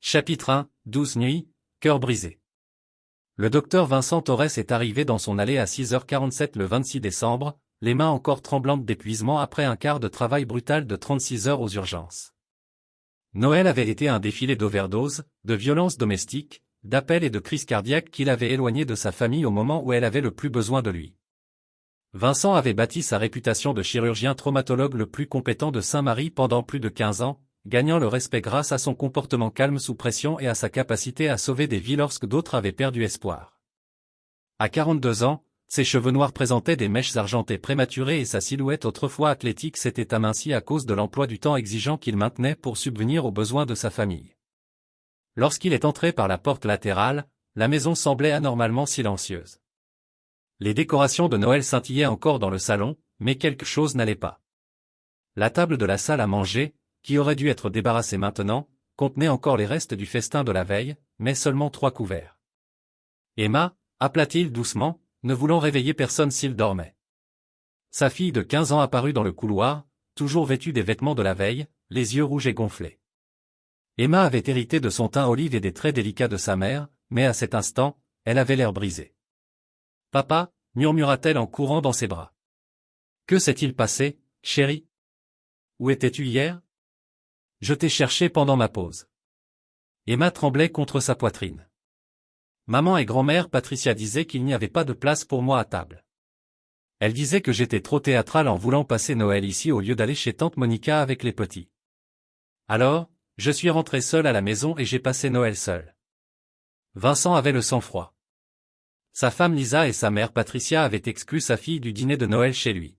Chapitre 1, 12 nuits, cœur brisé. Le docteur Vincent Torres est arrivé dans son allée à 6h47 le 26 décembre, les mains encore tremblantes d'épuisement après un quart de travail brutal de 36 heures aux urgences. Noël avait été un défilé d'overdoses, de violences domestiques, d'appels et de crises cardiaques qui l'avaient éloigné de sa famille au moment où elle avait le plus besoin de lui. Vincent avait bâti sa réputation de chirurgien traumatologue le plus compétent de Saint-Marie pendant plus de 15 ans, gagnant le respect grâce à son comportement calme sous pression et à sa capacité à sauver des vies lorsque d'autres avaient perdu espoir. À 42 ans, ses cheveux noirs présentaient des mèches argentées prématurées et sa silhouette autrefois athlétique s'était amincie à cause de l'emploi du temps exigeant qu'il maintenait pour subvenir aux besoins de sa famille. Lorsqu'il est entré par la porte latérale, la maison semblait anormalement silencieuse. Les décorations de Noël scintillaient encore dans le salon, mais quelque chose n'allait pas. La table de la salle à manger, qui aurait dû être débarrassée maintenant, contenait encore les restes du festin de la veille, mais seulement 3 couverts. Emma, appela-t-il doucement, ne voulant réveiller personne s'il dormait. Sa fille de 15 ans apparut dans le couloir, toujours vêtue des vêtements de la veille, les yeux rouges et gonflés. Emma avait hérité de son teint olive et des traits délicats de sa mère, mais à cet instant, elle avait l'air brisée. « Papa » murmura-t-elle en courant dans ses bras. « Que s'est-il passé, chérie? Où étais-tu hier? Je t'ai cherché pendant ma pause. » Emma tremblait contre sa poitrine. Maman et grand-mère Patricia disaient qu'il n'y avait pas de place pour moi à table. Elle disait que j'étais trop théâtrale en voulant passer Noël ici au lieu d'aller chez tante Monica avec les petits. Alors, je suis rentré seul à la maison et j'ai passé Noël seul. Vincent avait le sang-froid. Sa femme Lisa et sa mère Patricia avaient exclu sa fille du dîner de Noël chez lui.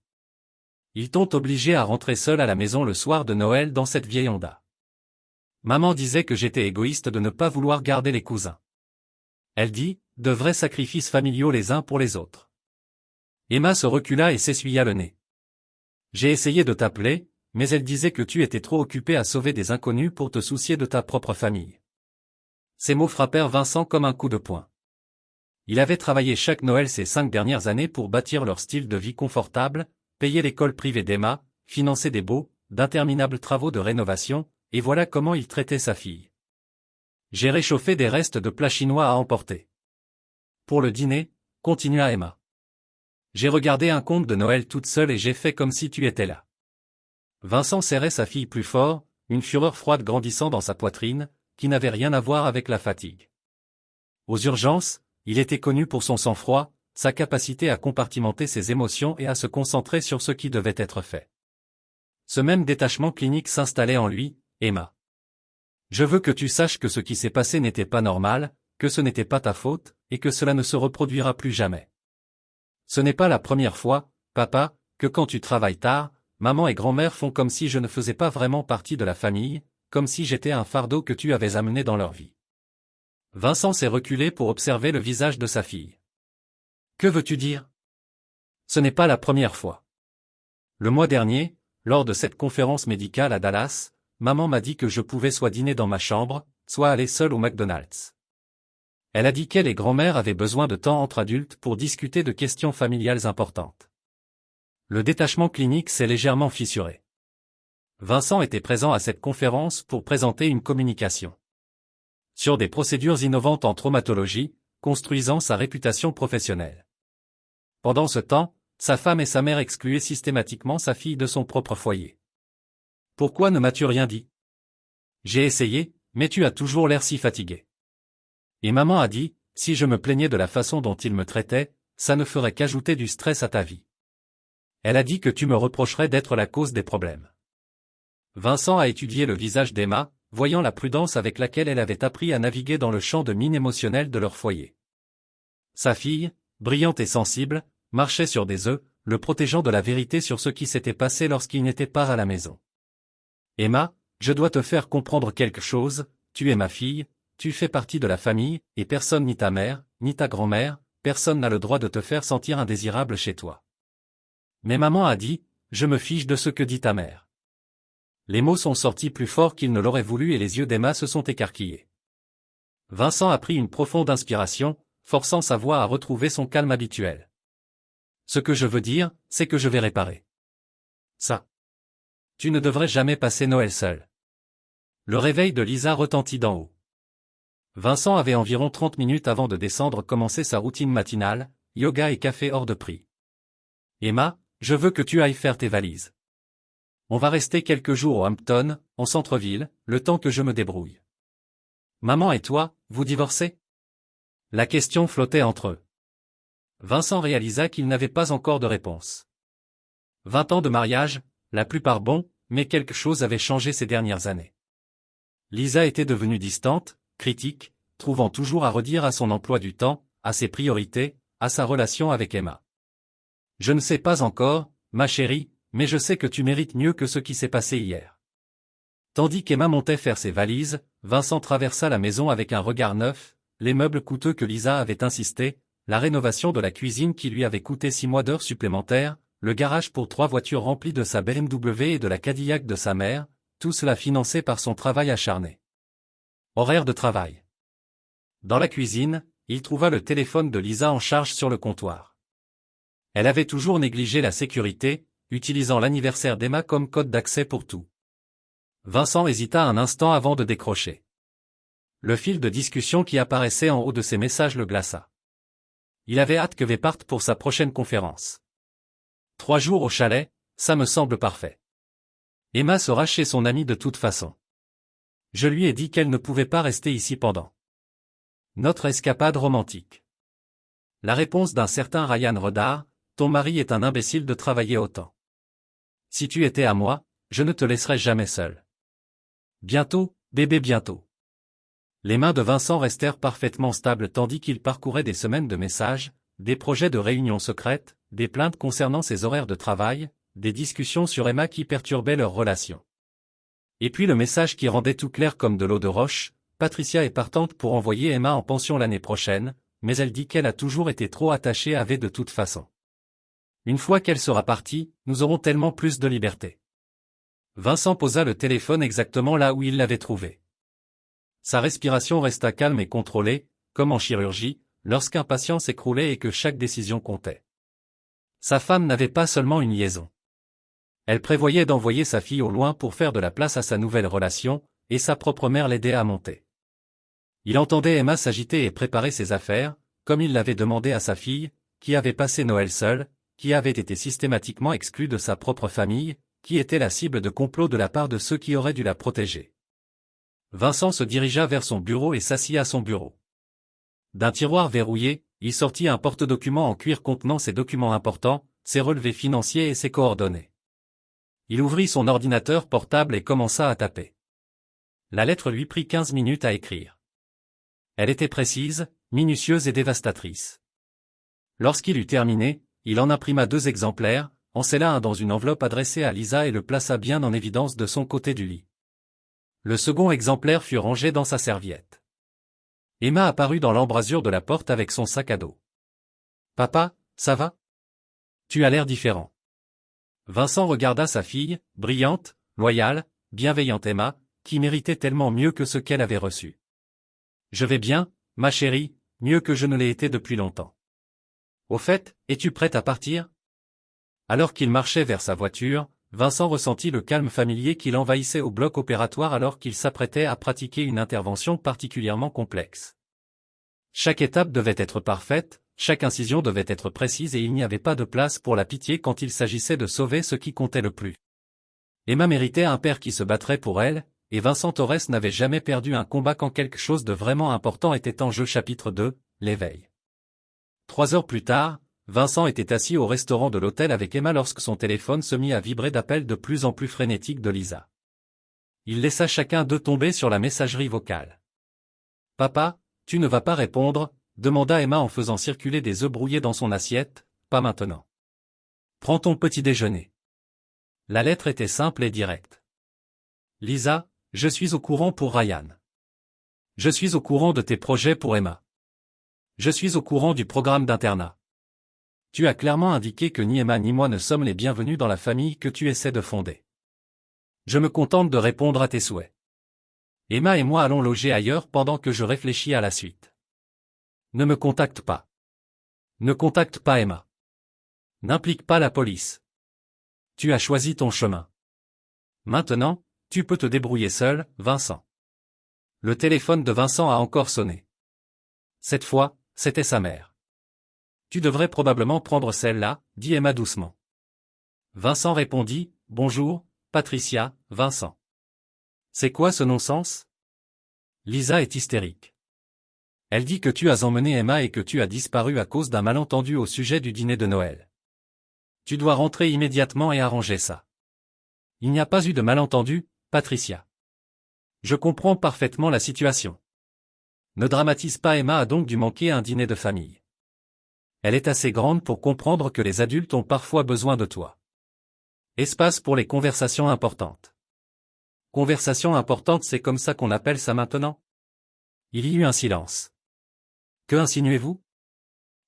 Ils t'ont obligé à rentrer seul à la maison le soir de Noël dans cette vieille Honda. Maman disait que j'étais égoïste de ne pas vouloir garder les cousins. Elle dit, de vrais sacrifices familiaux les uns pour les autres. Emma se recula et s'essuya le nez. J'ai essayé de t'appeler, mais elle disait que tu étais trop occupé à sauver des inconnus pour te soucier de ta propre famille. Ces mots frappèrent Vincent comme un coup de poing. Il avait travaillé chaque Noël ces 5 dernières années pour bâtir leur style de vie confortable, payer l'école privée d'Emma, financer des beaux, d'interminables travaux de rénovation, et voilà comment il traitait sa fille. J'ai réchauffé des restes de plats chinois à emporter. Pour le dîner, continua Emma. J'ai regardé un conte de Noël toute seule et j'ai fait comme si tu étais là. Vincent serrait sa fille plus fort, une fureur froide grandissant dans sa poitrine, qui n'avait rien à voir avec la fatigue. Aux urgences, il était connu pour son sang-froid, sa capacité à compartimenter ses émotions et à se concentrer sur ce qui devait être fait. Ce même détachement clinique s'installait en lui, Emma. Je veux que tu saches que ce qui s'est passé n'était pas normal, que ce n'était pas ta faute, et que cela ne se reproduira plus jamais. Ce n'est pas la première fois, papa, que quand tu travailles tard, maman et grand-mère font comme si je ne faisais pas vraiment partie de la famille, comme si j'étais un fardeau que tu avais amené dans leur vie. Vincent s'est reculé pour observer le visage de sa fille. Que veux-tu dire? Ce n'est pas la première fois. Le mois dernier, lors de cette conférence médicale à Dallas, maman m'a dit que je pouvais soit dîner dans ma chambre, soit aller seule au McDonald's. Elle a dit qu'elle et grand-mère avaient besoin de temps entre adultes pour discuter de questions familiales importantes. Le détachement clinique s'est légèrement fissuré. Vincent était présent à cette conférence pour présenter une communication sur des procédures innovantes en traumatologie, construisant sa réputation professionnelle. Pendant ce temps, sa femme et sa mère excluaient systématiquement sa fille de son propre foyer. Pourquoi ne m'as-tu rien dit? J'ai essayé, mais tu as toujours l'air si fatigué. Et maman a dit, si je me plaignais de la façon dont il me traitait, ça ne ferait qu'ajouter du stress à ta vie. Elle a dit que tu me reprocherais d'être la cause des problèmes. Vincent a étudié le visage d'Emma, voyant la prudence avec laquelle elle avait appris à naviguer dans le champ de mine émotionnel de leur foyer. Sa fille, brillante et sensible, marchait sur des œufs, le protégeant de la vérité sur ce qui s'était passé lorsqu'il n'était pas à la maison. Emma, je dois te faire comprendre quelque chose, tu es ma fille, tu fais partie de la famille, et personne ni ta mère, ni ta grand-mère, personne n'a le droit de te faire sentir indésirable chez toi. Mais maman a dit, je me fiche de ce que dit ta mère. Les mots sont sortis plus forts qu'il ne l'aurait voulu et les yeux d'Emma se sont écarquillés. Vincent a pris une profonde inspiration, forçant sa voix à retrouver son calme habituel. Ce que je veux dire, c'est que je vais réparer ça. Tu ne devrais jamais passer Noël seul. Le réveil de Lisa retentit d'en haut. Vincent avait environ 30 minutes avant de descendre commencer sa routine matinale, yoga et café hors de prix. Emma, je veux que tu ailles faire tes valises. On va rester quelques jours au Hampton, en centre-ville, le temps que je me débrouille. Maman et toi, vous divorcez? La question flottait entre eux. Vincent réalisa qu'il n'avait pas encore de réponse. 20 ans de mariage, la plupart bons, mais quelque chose avait changé ces dernières années. Lisa était devenue distante, critique, trouvant toujours à redire à son emploi du temps, à ses priorités, à sa relation avec Emma. Je ne sais pas encore, ma chérie, mais je sais que tu mérites mieux que ce qui s'est passé hier. Tandis qu'Emma montait faire ses valises, Vincent traversa la maison avec un regard neuf, les meubles coûteux que Lisa avait insisté, la rénovation de la cuisine qui lui avait coûté 6 mois d'heures supplémentaires, le garage pour 3 voitures remplies de sa BMW et de la Cadillac de sa mère, tout cela financé par son travail acharné. Horaire de travail. Dans la cuisine, il trouva le téléphone de Lisa en charge sur le comptoir. Elle avait toujours négligé la sécurité, utilisant l'anniversaire d'Emma comme code d'accès pour tout. Vincent hésita un instant avant de décrocher. Le fil de discussion qui apparaissait en haut de ses messages le glaça. Il avait hâte que V parte pour sa prochaine conférence. 3 jours au chalet, ça me semble parfait. Emma sera chez son amie de toute façon. Je lui ai dit qu'elle ne pouvait pas rester ici pendant notre escapade romantique. La réponse d'un certain Ryan Redar, ton mari est un imbécile de travailler autant. Si tu étais à moi, je ne te laisserais jamais seul. Bientôt, bébé bientôt. Les mains de Vincent restèrent parfaitement stables tandis qu'il parcourait des semaines de messages, des projets de réunions secrètes, des plaintes concernant ses horaires de travail, des discussions sur Emma qui perturbaient leur relation. Et puis le message qui rendait tout clair comme de l'eau de roche, Patricia est partante pour envoyer Emma en pension l'année prochaine, mais elle dit qu'elle a toujours été trop attachée à V de toute façon. Une fois qu'elle sera partie, nous aurons tellement plus de liberté. Vincent posa le téléphone exactement là où il l'avait trouvé. Sa respiration resta calme et contrôlée, comme en chirurgie, lorsqu'un patient s'écroulait et que chaque décision comptait. Sa femme n'avait pas seulement une liaison. Elle prévoyait d'envoyer sa fille au loin pour faire de la place à sa nouvelle relation, et sa propre mère l'aidait à monter. Il entendait Emma s'agiter et préparer ses affaires, comme il l'avait demandé à sa fille, qui avait passé Noël seule, qui avait été systématiquement exclue de sa propre famille, qui était la cible de complots de la part de ceux qui auraient dû la protéger. Vincent se dirigea vers son bureau et s'assit à son bureau. D'un tiroir verrouillé, il sortit un porte-documents en cuir contenant ses documents importants, ses relevés financiers et ses coordonnées. Il ouvrit son ordinateur portable et commença à taper. La lettre lui prit 15 minutes à écrire. Elle était précise, minutieuse et dévastatrice. Lorsqu'il eut terminé, il en imprima 2 exemplaires, en scella un dans une enveloppe adressée à Lisa et le plaça bien en évidence de son côté du lit. Le second exemplaire fut rangé dans sa serviette. Emma apparut dans l'embrasure de la porte avec son sac à dos. « Papa, ça va? Tu as l'air différent. » Vincent regarda sa fille, brillante, loyale, bienveillante Emma, qui méritait tellement mieux que ce qu'elle avait reçu. « Je vais bien, ma chérie, mieux que je ne l'ai été depuis longtemps. Au fait, es-tu prête à partir? » Alors qu'il marchait vers sa voiture, Vincent ressentit le calme familier qui l'envahissait au bloc opératoire alors qu'il s'apprêtait à pratiquer une intervention particulièrement complexe. Chaque étape devait être parfaite, chaque incision devait être précise et il n'y avait pas de place pour la pitié quand il s'agissait de sauver ce qui comptait le plus. Emma méritait un père qui se battrait pour elle, et Vincent Torres n'avait jamais perdu un combat quand quelque chose de vraiment important était en jeu. Chapitre 2, l'éveil. 3 heures plus tard, Vincent était assis au restaurant de l'hôtel avec Emma lorsque son téléphone se mit à vibrer d'appels de plus en plus frénétiques de Lisa. Il laissa chacun d'eux tomber sur la messagerie vocale. « Papa, tu ne vas pas répondre ?» demanda Emma en faisant circuler des œufs brouillés dans son assiette. « Pas maintenant. Prends ton petit déjeuner. » La lettre était simple et directe. « Lisa, je suis au courant pour Ryan. Je suis au courant de tes projets pour Emma. Je suis au courant du programme d'internat. Tu as clairement indiqué que ni Emma ni moi ne sommes les bienvenus dans la famille que tu essaies de fonder. Je me contente de répondre à tes souhaits. Emma et moi allons loger ailleurs pendant que je réfléchis à la suite. Ne me contacte pas. Ne contacte pas Emma. N'implique pas la police. Tu as choisi ton chemin. Maintenant, tu peux te débrouiller seul, Vincent. Le téléphone de Vincent a encore sonné. Cette fois, c'était sa mère. Tu devrais probablement prendre celle-là, dit Emma doucement. Vincent répondit, bonjour, Patricia, Vincent. C'est quoi ce non-sens? Lisa est hystérique. Elle dit que tu as emmené Emma et que tu as disparu à cause d'un malentendu au sujet du dîner de Noël. Tu dois rentrer immédiatement et arranger ça. Il n'y a pas eu de malentendu, Patricia. Je comprends parfaitement la situation. Ne dramatise pas, Emma a donc dû manquer un dîner de famille. Elle est assez grande pour comprendre que les adultes ont parfois besoin de toi. Espace pour les conversations importantes. Conversation importante, c'est comme ça qu'on appelle ça maintenant? Il y eut un silence. Que insinuez-vous?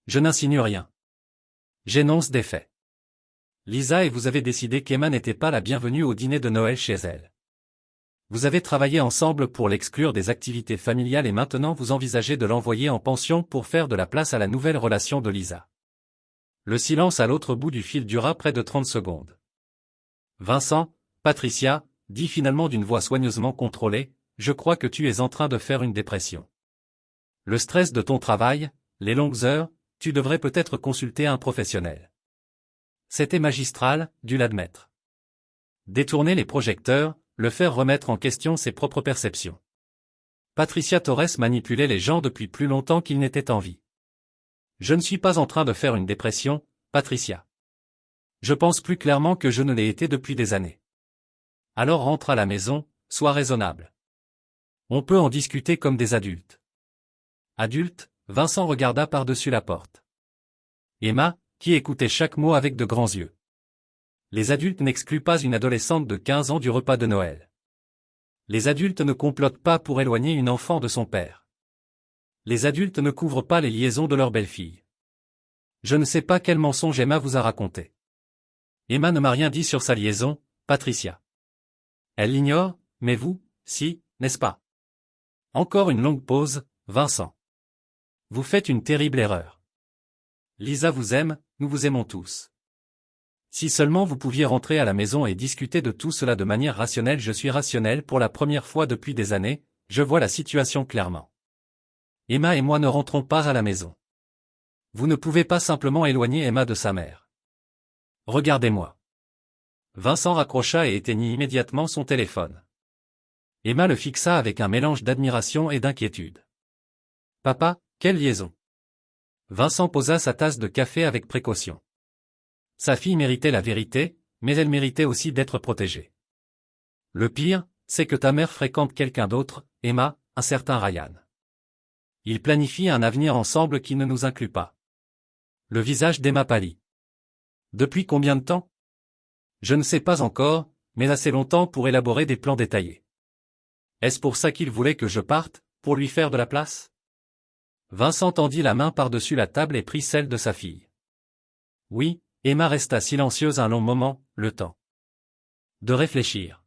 Je n'insinue rien. J'énonce des faits. Lisa et vous avez décidé qu'Emma n'était pas la bienvenue au dîner de Noël chez elle. Vous avez travaillé ensemble pour l'exclure des activités familiales et maintenant vous envisagez de l'envoyer en pension pour faire de la place à la nouvelle relation de Lisa. Le silence à l'autre bout du fil dura près de 30 secondes. Vincent, Patricia, dit finalement d'une voix soigneusement contrôlée, je crois que tu es en train de faire une dépression. Le stress de ton travail, les longues heures, tu devrais peut-être consulter un professionnel. C'était magistral, dut l'admettre. Détourner les projecteurs, le faire remettre en question ses propres perceptions. Patricia Torres manipulait les gens depuis plus longtemps qu'il n'était en vie. Je ne suis pas en train de faire une dépression, Patricia. Je pense plus clairement que je ne l'ai été depuis des années. Alors rentre à la maison, sois raisonnable. On peut en discuter comme des adultes. Adulte, Vincent regarda par-dessus la porte. Emma, qui écoutait chaque mot avec de grands yeux. Les adultes n'excluent pas une adolescente de 15 ans du repas de Noël. Les adultes ne complotent pas pour éloigner une enfant de son père. Les adultes ne couvrent pas les liaisons de leur belle-fille. Je ne sais pas quel mensonge Emma vous a raconté. Emma ne m'a rien dit sur sa liaison, Patricia. Elle l'ignore, mais vous, si, n'est-ce pas? Encore une longue pause, Vincent. Vous faites une terrible erreur. Lisa vous aime, nous vous aimons tous. Si seulement vous pouviez rentrer à la maison et discuter de tout cela de manière rationnelle. Je suis rationnel pour la première fois depuis des années, je vois la situation clairement. Emma et moi ne rentrons pas à la maison. Vous ne pouvez pas simplement éloigner Emma de sa mère. Regardez-moi. Vincent raccrocha et éteignit immédiatement son téléphone. Emma le fixa avec un mélange d'admiration et d'inquiétude. Papa, quelle liaison? Vincent posa sa tasse de café avec précaution. Sa fille méritait la vérité, mais elle méritait aussi d'être protégée. Le pire, c'est que ta mère fréquente quelqu'un d'autre, Emma, un certain Ryan. Ils planifient un avenir ensemble qui ne nous inclut pas. Le visage d'Emma pâlit. Depuis combien de temps? Je ne sais pas encore, mais assez longtemps pour élaborer des plans détaillés. Est-ce pour ça qu'il voulait que je parte, pour lui faire de la place? Vincent tendit la main par-dessus la table et prit celle de sa fille. Oui, Emma resta silencieuse un long moment, le temps de réfléchir.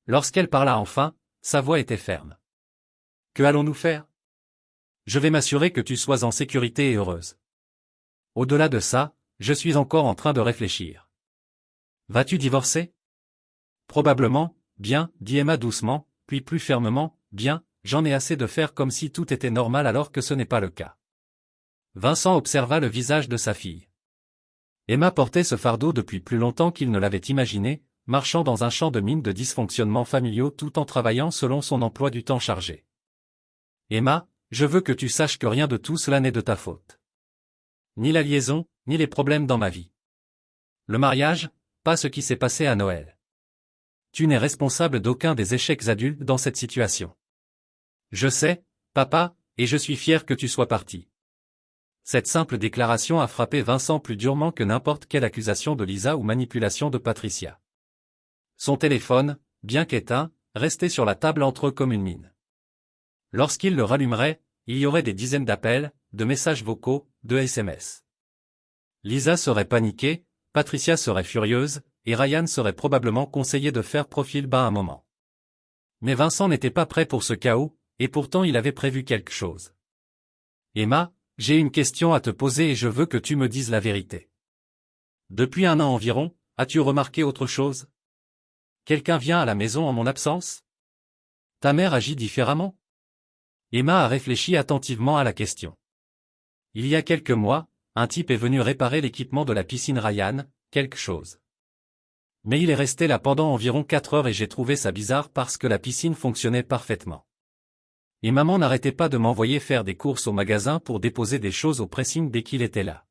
Lorsqu'elle parla enfin, sa voix était ferme. Que allons-nous faire? Je vais m'assurer que tu sois en sécurité et heureuse. Au-delà de ça, je suis encore en train de réfléchir. Vas-tu divorcer? Probablement, bien, dit Emma doucement, puis plus fermement, bien, j'en ai assez de faire comme si tout était normal alors que ce n'est pas le cas. Vincent observa le visage de sa fille. Emma portait ce fardeau depuis plus longtemps qu'il ne l'avait imaginé, marchant dans un champ de mines de dysfonctionnements familiaux tout en travaillant selon son emploi du temps chargé. Emma, je veux que tu saches que rien de tout cela n'est de ta faute. Ni la liaison, ni les problèmes dans ma vie. Le mariage, pas ce qui s'est passé à Noël. Tu n'es responsable d'aucun des échecs adultes dans cette situation. Je sais, papa, et je suis fier que tu sois parti. Cette simple déclaration a frappé Vincent plus durement que n'importe quelle accusation de Lisa ou manipulation de Patricia. Son téléphone, bien qu'éteint, restait sur la table entre eux comme une mine. Lorsqu'il le rallumerait, il y aurait des dizaines d'appels, de messages vocaux, de SMS. Lisa serait paniquée, Patricia serait furieuse, et Ryan serait probablement conseillé de faire profil bas un moment. Mais Vincent n'était pas prêt pour ce chaos, et pourtant il avait prévu quelque chose. Emma, j'ai une question à te poser et je veux que tu me dises la vérité. Depuis 1 an environ, as-tu remarqué autre chose? Quelqu'un vient à la maison en mon absence? Ta mère agit différemment? Emma a réfléchi attentivement à la question. Il y a quelques mois, un type est venu réparer l'équipement de la piscine Ryan, quelque chose. Mais il est resté là pendant environ 4 heures et j'ai trouvé ça bizarre parce que la piscine fonctionnait parfaitement. Et maman n'arrêtait pas de m'envoyer faire des courses au magasin pour déposer des choses au pressing dès qu'il était là.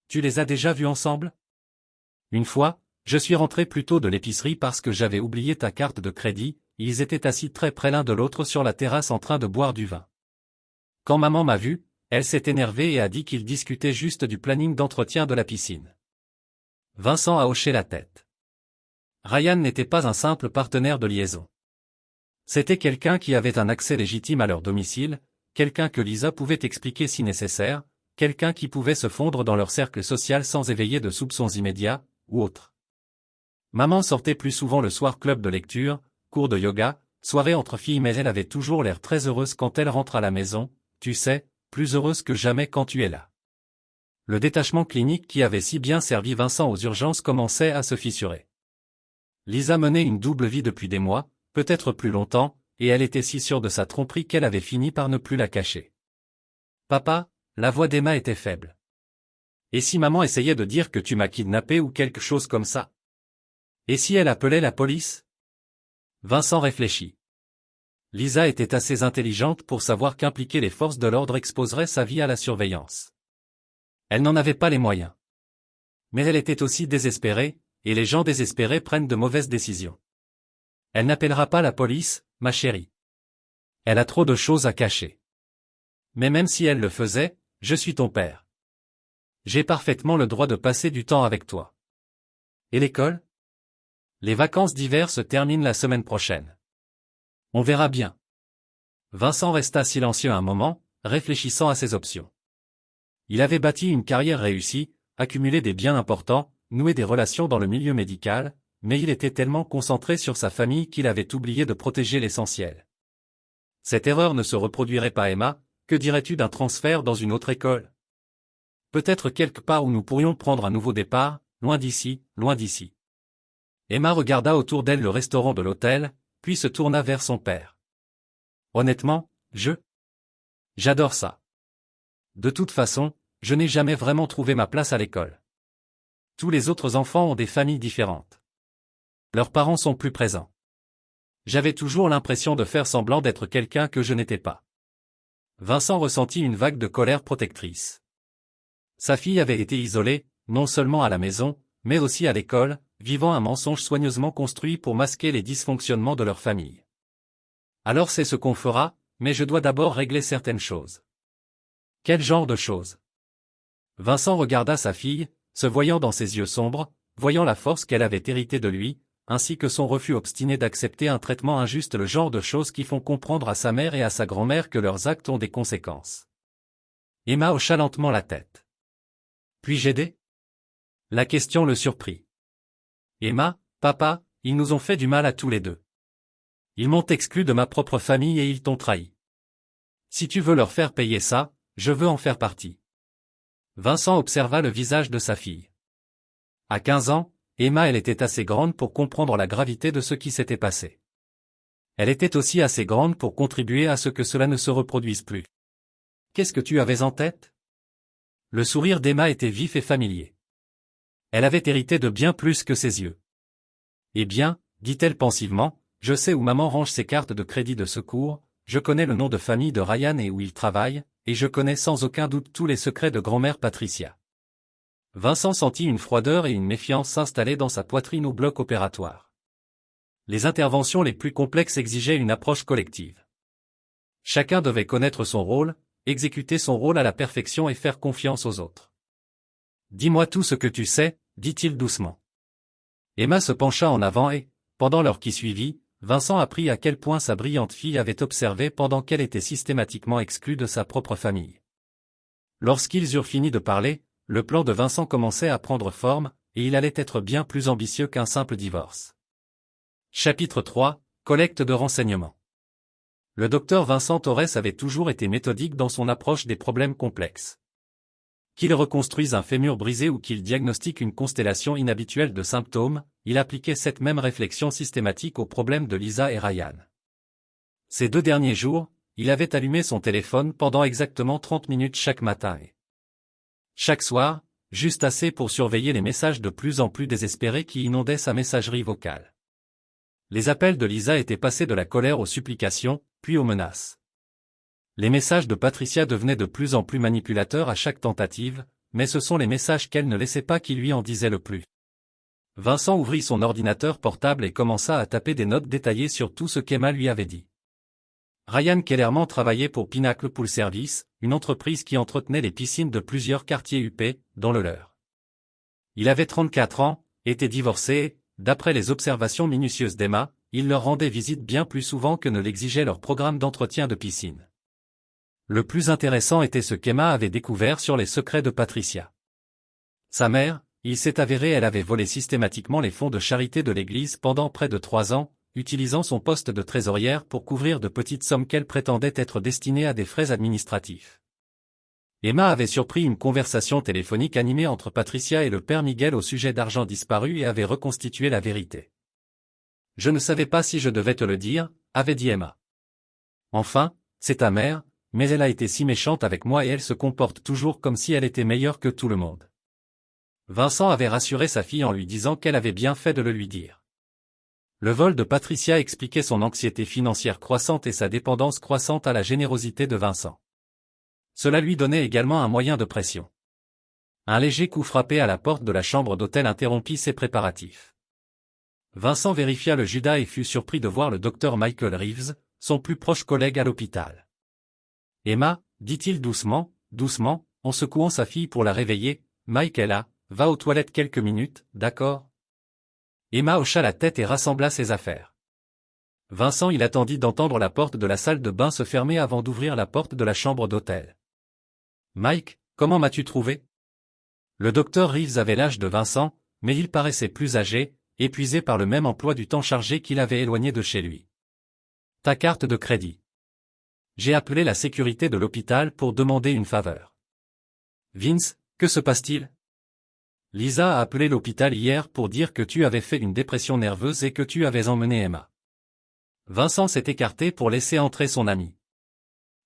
Tu les as déjà vus ensemble? Une fois, je suis rentré plus tôt de l'épicerie parce que j'avais oublié ta carte de crédit, ils étaient assis très près l'un de l'autre sur la terrasse en train de boire du vin. Quand maman m'a vu, elle s'est énervée et a dit qu'ils discutaient juste du planning d'entretien de la piscine. Vincent a hoché la tête. Ryan n'était pas un simple partenaire de liaison. C'était quelqu'un qui avait un accès légitime à leur domicile, quelqu'un que Lisa pouvait expliquer si nécessaire, quelqu'un qui pouvait se fondre dans leur cercle social sans éveiller de soupçons immédiats, ou autres. Maman sortait plus souvent le soir club de lecture, cours de yoga, soirée entre filles mais elle avait toujours l'air très heureuse quand elle rentre à la maison, tu sais, plus heureuse que jamais quand tu es là. Le détachement clinique qui avait si bien servi Vincent aux urgences commençait à se fissurer. Lisa menait une double vie depuis des mois, peut-être plus longtemps, et elle était si sûre de sa tromperie qu'elle avait fini par ne plus la cacher. Papa, la voix d'Emma était faible. Et si maman essayait de dire que tu m'as kidnappé ou quelque chose comme ça? Et si elle appelait la police? Vincent réfléchit. Lisa était assez intelligente pour savoir qu'impliquer les forces de l'ordre exposerait sa vie à la surveillance. Elle n'en avait pas les moyens. Mais elle était aussi désespérée, et les gens désespérés prennent de mauvaises décisions. Elle n'appellera pas la police, ma chérie. Elle a trop de choses à cacher. Mais même si elle le faisait, je suis ton père. J'ai parfaitement le droit de passer du temps avec toi. Et l'école? Les vacances d'hiver se terminent la semaine prochaine. On verra bien. Vincent resta silencieux un moment, réfléchissant à ses options. Il avait bâti une carrière réussie, accumulé des biens importants, noué des relations dans le milieu médical, mais il était tellement concentré sur sa famille qu'il avait oublié de protéger l'essentiel. Cette erreur ne se reproduirait pas, Emma, que dirais-tu d'un transfert dans une autre école? Peut-être quelque part où nous pourrions prendre un nouveau départ, loin d'ici, loin d'ici. Emma regarda autour d'elle le restaurant de l'hôtel, puis se tourna vers son père. Honnêtement, j'adore ça. De toute façon, je n'ai jamais vraiment trouvé ma place à l'école. Tous les autres enfants ont des familles différentes. Leurs parents sont plus présents. J'avais toujours l'impression de faire semblant d'être quelqu'un que je n'étais pas. Vincent ressentit une vague de colère protectrice. Sa fille avait été isolée, non seulement à la maison, mais aussi à l'école, vivant un mensonge soigneusement construit pour masquer les dysfonctionnements de leur famille. Alors c'est ce qu'on fera, mais je dois d'abord régler certaines choses. Quel genre de choses? Vincent regarda sa fille, se voyant dans ses yeux sombres, voyant la force qu'elle avait héritée de lui, ainsi que son refus obstiné d'accepter un traitement injuste, le genre de choses qui font comprendre à sa mère et à sa grand-mère que leurs actes ont des conséquences. Emma hocha lentement la tête. Puis-je aider? La question le surprit. Emma, papa, ils nous ont fait du mal à tous les deux. Ils m'ont exclu de ma propre famille et ils t'ont trahi. Si tu veux leur faire payer ça, je veux en faire partie. Vincent observa le visage de sa fille. À 15 ans, Emma elle était assez grande pour comprendre la gravité de ce qui s'était passé. Elle était aussi assez grande pour contribuer à ce que cela ne se reproduise plus. Qu'est-ce que tu avais en tête? Le sourire d'Emma était vif et familier. Elle avait hérité de bien plus que ses yeux. Eh bien, dit-elle pensivement, je sais où maman range ses cartes de crédit de secours, je connais le nom de famille de Ryan et où il travaille, et je connais sans aucun doute tous les secrets de grand-mère Patricia. Vincent sentit une froideur et une méfiance s'installer dans sa poitrine au bloc opératoire. Les interventions les plus complexes exigeaient une approche collective. Chacun devait connaître son rôle, exécuter son rôle à la perfection et faire confiance aux autres. Dis-moi tout ce que tu sais, dit-il doucement. Emma se pencha en avant et, pendant l'heure qui suivit, Vincent apprit à quel point sa brillante fille avait observé pendant qu'elle était systématiquement exclue de sa propre famille. Lorsqu'ils eurent fini de parler, le plan de Vincent commençait à prendre forme, et il allait être bien plus ambitieux qu'un simple divorce. Chapitre 3, collecte de renseignements. Le docteur Vincent Torres avait toujours été méthodique dans son approche des problèmes complexes. Qu'il reconstruise un fémur brisé ou qu'il diagnostique une constellation inhabituelle de symptômes, il appliquait cette même réflexion systématique aux problèmes de Lisa et Ryan. Ces 2 derniers jours, il avait allumé son téléphone pendant exactement 30 minutes chaque matin et chaque soir, juste assez pour surveiller les messages de plus en plus désespérés qui inondaient sa messagerie vocale. Les appels de Lisa étaient passés de la colère aux supplications, puis aux menaces. Les messages de Patricia devenaient de plus en plus manipulateurs à chaque tentative, mais ce sont les messages qu'elle ne laissait pas qui lui en disaient le plus. Vincent ouvrit son ordinateur portable et commença à taper des notes détaillées sur tout ce qu'Emma lui avait dit. Ryan Kellerman travaillait pour Pinnacle Pool Service, une entreprise qui entretenait les piscines de plusieurs quartiers UP, dont le leur. Il avait 34 ans, était divorcé et, d'après les observations minutieuses d'Emma, il leur rendait visite bien plus souvent que ne l'exigeait leur programme d'entretien de piscine. Le plus intéressant était ce qu'Emma avait découvert sur les secrets de Patricia. Sa mère, il s'est avéré, elle avait volé systématiquement les fonds de charité de l'église pendant près de 3 ans, utilisant son poste de trésorière pour couvrir de petites sommes qu'elle prétendait être destinées à des frais administratifs. Emma avait surpris une conversation téléphonique animée entre Patricia et le père Miguel au sujet d'argent disparu et avait reconstitué la vérité. « Je ne savais pas si je devais te le dire », avait dit Emma. « Enfin, c'est ta mère, mais elle a été si méchante avec moi et elle se comporte toujours comme si elle était meilleure que tout le monde. » Vincent avait rassuré sa fille en lui disant qu'elle avait bien fait de le lui dire. Le vol de Patricia expliquait son anxiété financière croissante et sa dépendance croissante à la générosité de Vincent. Cela lui donnait également un moyen de pression. Un léger coup frappé à la porte de la chambre d'hôtel interrompit ses préparatifs. Vincent vérifia le Judas et fut surpris de voir le docteur Michael Reeves, son plus proche collègue à l'hôpital. « Emma, dit-il doucement, en secouant sa fille pour la réveiller, Mike est là, va aux toilettes quelques minutes, d'accord ?» Emma hocha la tête et rassembla ses affaires. Vincent il attendit d'entendre la porte de la salle de bain se fermer avant d'ouvrir la porte de la chambre d'hôtel. « Mike, comment m'as-tu trouvé ?» Le docteur Reeves avait l'âge de Vincent, mais il paraissait plus âgé, épuisé par le même emploi du temps chargé qu'il avait éloigné de chez lui. « Ta carte de crédit. » J'ai appelé la sécurité de l'hôpital pour demander une faveur. « Vince, que se passe-t-il ?» Lisa a appelé l'hôpital hier pour dire que tu avais fait une dépression nerveuse et que tu avais emmené Emma. Vincent s'est écarté pour laisser entrer son ami.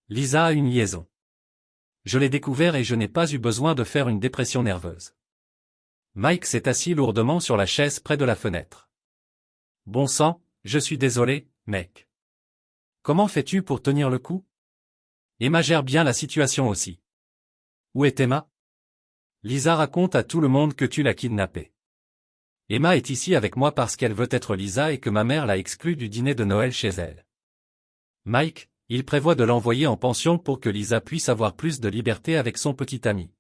Lisa a une liaison. Je l'ai découvert et je n'ai pas eu besoin de faire une dépression nerveuse. Mike s'est assis lourdement sur la chaise près de la fenêtre. Bon sang, je suis désolé, mec. Comment fais-tu pour tenir le coup? Emma gère bien la situation aussi. Où est Emma? Lisa raconte à tout le monde que tu l'as kidnappée. Emma est ici avec moi parce qu'elle veut être Lisa et que ma mère l'a exclue du dîner de Noël chez elle. Mike, il prévoit de l'envoyer en pension pour que Lisa puisse avoir plus de liberté avec son petit ami.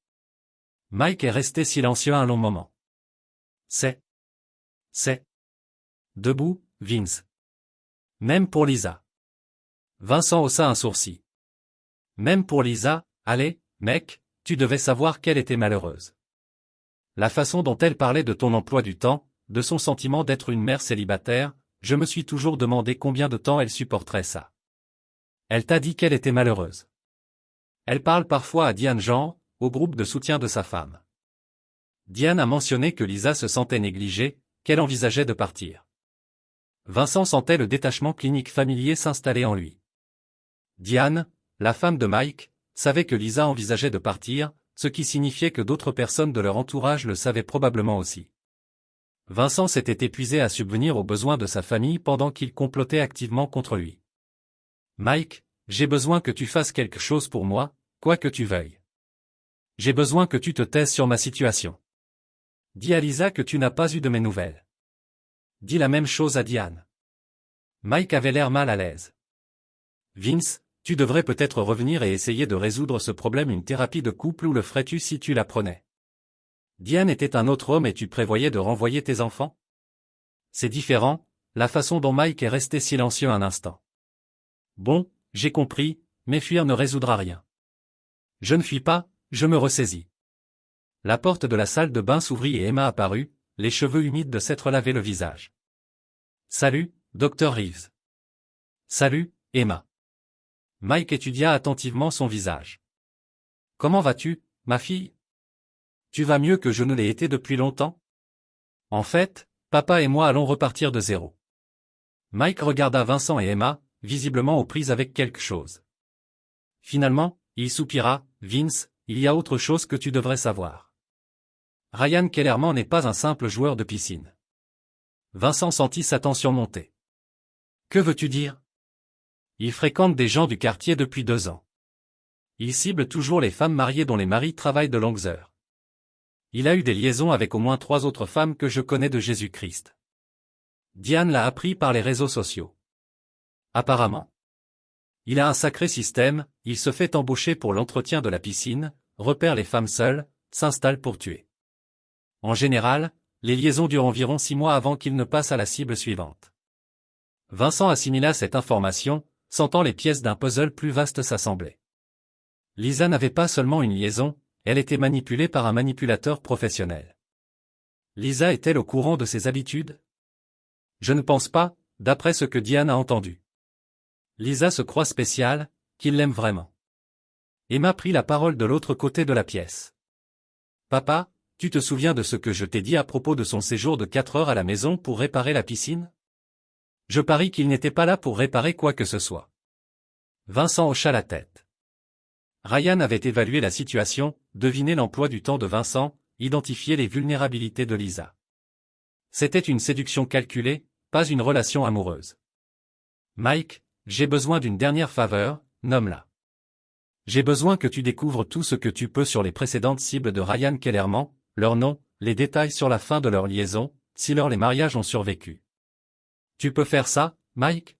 Mike est resté silencieux un long moment. C'est. Debout, Vince. Même pour Lisa. Vincent haussa un sourcil. Même pour Lisa, allez, mec, tu devais savoir qu'elle était malheureuse. La façon dont elle parlait de ton emploi du temps, de son sentiment d'être une mère célibataire, je me suis toujours demandé combien de temps elle supporterait ça. Elle t'a dit qu'elle était malheureuse. Elle parle parfois à Diane Jean, au groupe de soutien de sa femme. Diane a mentionné que Lisa se sentait négligée, qu'elle envisageait de partir. Vincent sentait le détachement clinique familier s'installer en lui. Diane, la femme de Mike, savait que Lisa envisageait de partir, ce qui signifiait que d'autres personnes de leur entourage le savaient probablement aussi. Vincent s'était épuisé à subvenir aux besoins de sa famille pendant qu'il complotait activement contre lui. « Mike, j'ai besoin que tu fasses quelque chose pour moi, quoi que tu veuilles. J'ai besoin que tu te taises sur ma situation. Dis à Lisa que tu n'as pas eu de mes nouvelles. Dis la même chose à Diane. » Mike avait l'air mal à l'aise. « Vince, tu devrais peut-être revenir et essayer de résoudre ce problème. Une thérapie de couple, où le ferais-tu si tu la prenais? Diane était un autre homme et tu prévoyais de renvoyer tes enfants? C'est différent, la façon dont Mike est resté silencieux un instant. Bon, j'ai compris, mais fuir ne résoudra rien. Je ne fuis pas, je me ressaisis. La porte de la salle de bain s'ouvrit et Emma apparut, les cheveux humides de s'être lavé le visage. Salut, Dr. Reeves. Salut, Emma. Mike étudia attentivement son visage. Comment vas-tu, ma fille? Tu vas mieux que je ne l'ai été depuis longtemps? En fait, papa et moi allons repartir de zéro. Mike regarda Vincent et Emma, visiblement aux prises avec quelque chose. Finalement, il soupira, « Vince, il y a autre chose que tu devrais savoir. Ryan Kellerman n'est pas un simple joueur de piscine. » Vincent sentit sa tension monter. « Que veux-tu dire? Il fréquente des gens du quartier depuis 2 ans. Il cible toujours les femmes mariées dont les maris travaillent de longues heures. Il a eu des liaisons avec au moins 3 autres femmes que je connais de Jésus-Christ. Diane l'a appris par les réseaux sociaux. Apparemment. Il a un sacré système, il se fait embaucher pour l'entretien de la piscine, repère les femmes seules, s'installe pour tuer. En général, les liaisons durent environ 6 mois avant qu'il ne passe à la cible suivante. Vincent assimila cette information, sentant les pièces d'un puzzle plus vaste s'assembler. Lisa n'avait pas seulement une liaison, elle était manipulée par un manipulateur professionnel. Lisa est-elle au courant de ses habitudes? Je ne pense pas, d'après ce que Diane a entendu. Lisa se croit spéciale, qu'il l'aime vraiment. Emma prit la parole de l'autre côté de la pièce. Papa, tu te souviens de ce que je t'ai dit à propos de son séjour de 4 heures à la maison pour réparer la piscine? Je parie qu'il n'était pas là pour réparer quoi que ce soit. Vincent hocha la tête. Ryan avait évalué la situation, deviné l'emploi du temps de Vincent, identifié les vulnérabilités de Lisa. C'était une séduction calculée, pas une relation amoureuse. Mike, j'ai besoin d'une dernière faveur, nomme-la. J'ai besoin que tu découvres tout ce que tu peux sur les précédentes cibles de Ryan Kellerman, leur nom, les détails sur la fin de leur liaison, si les mariages ont survécu. Tu peux faire ça, Mike?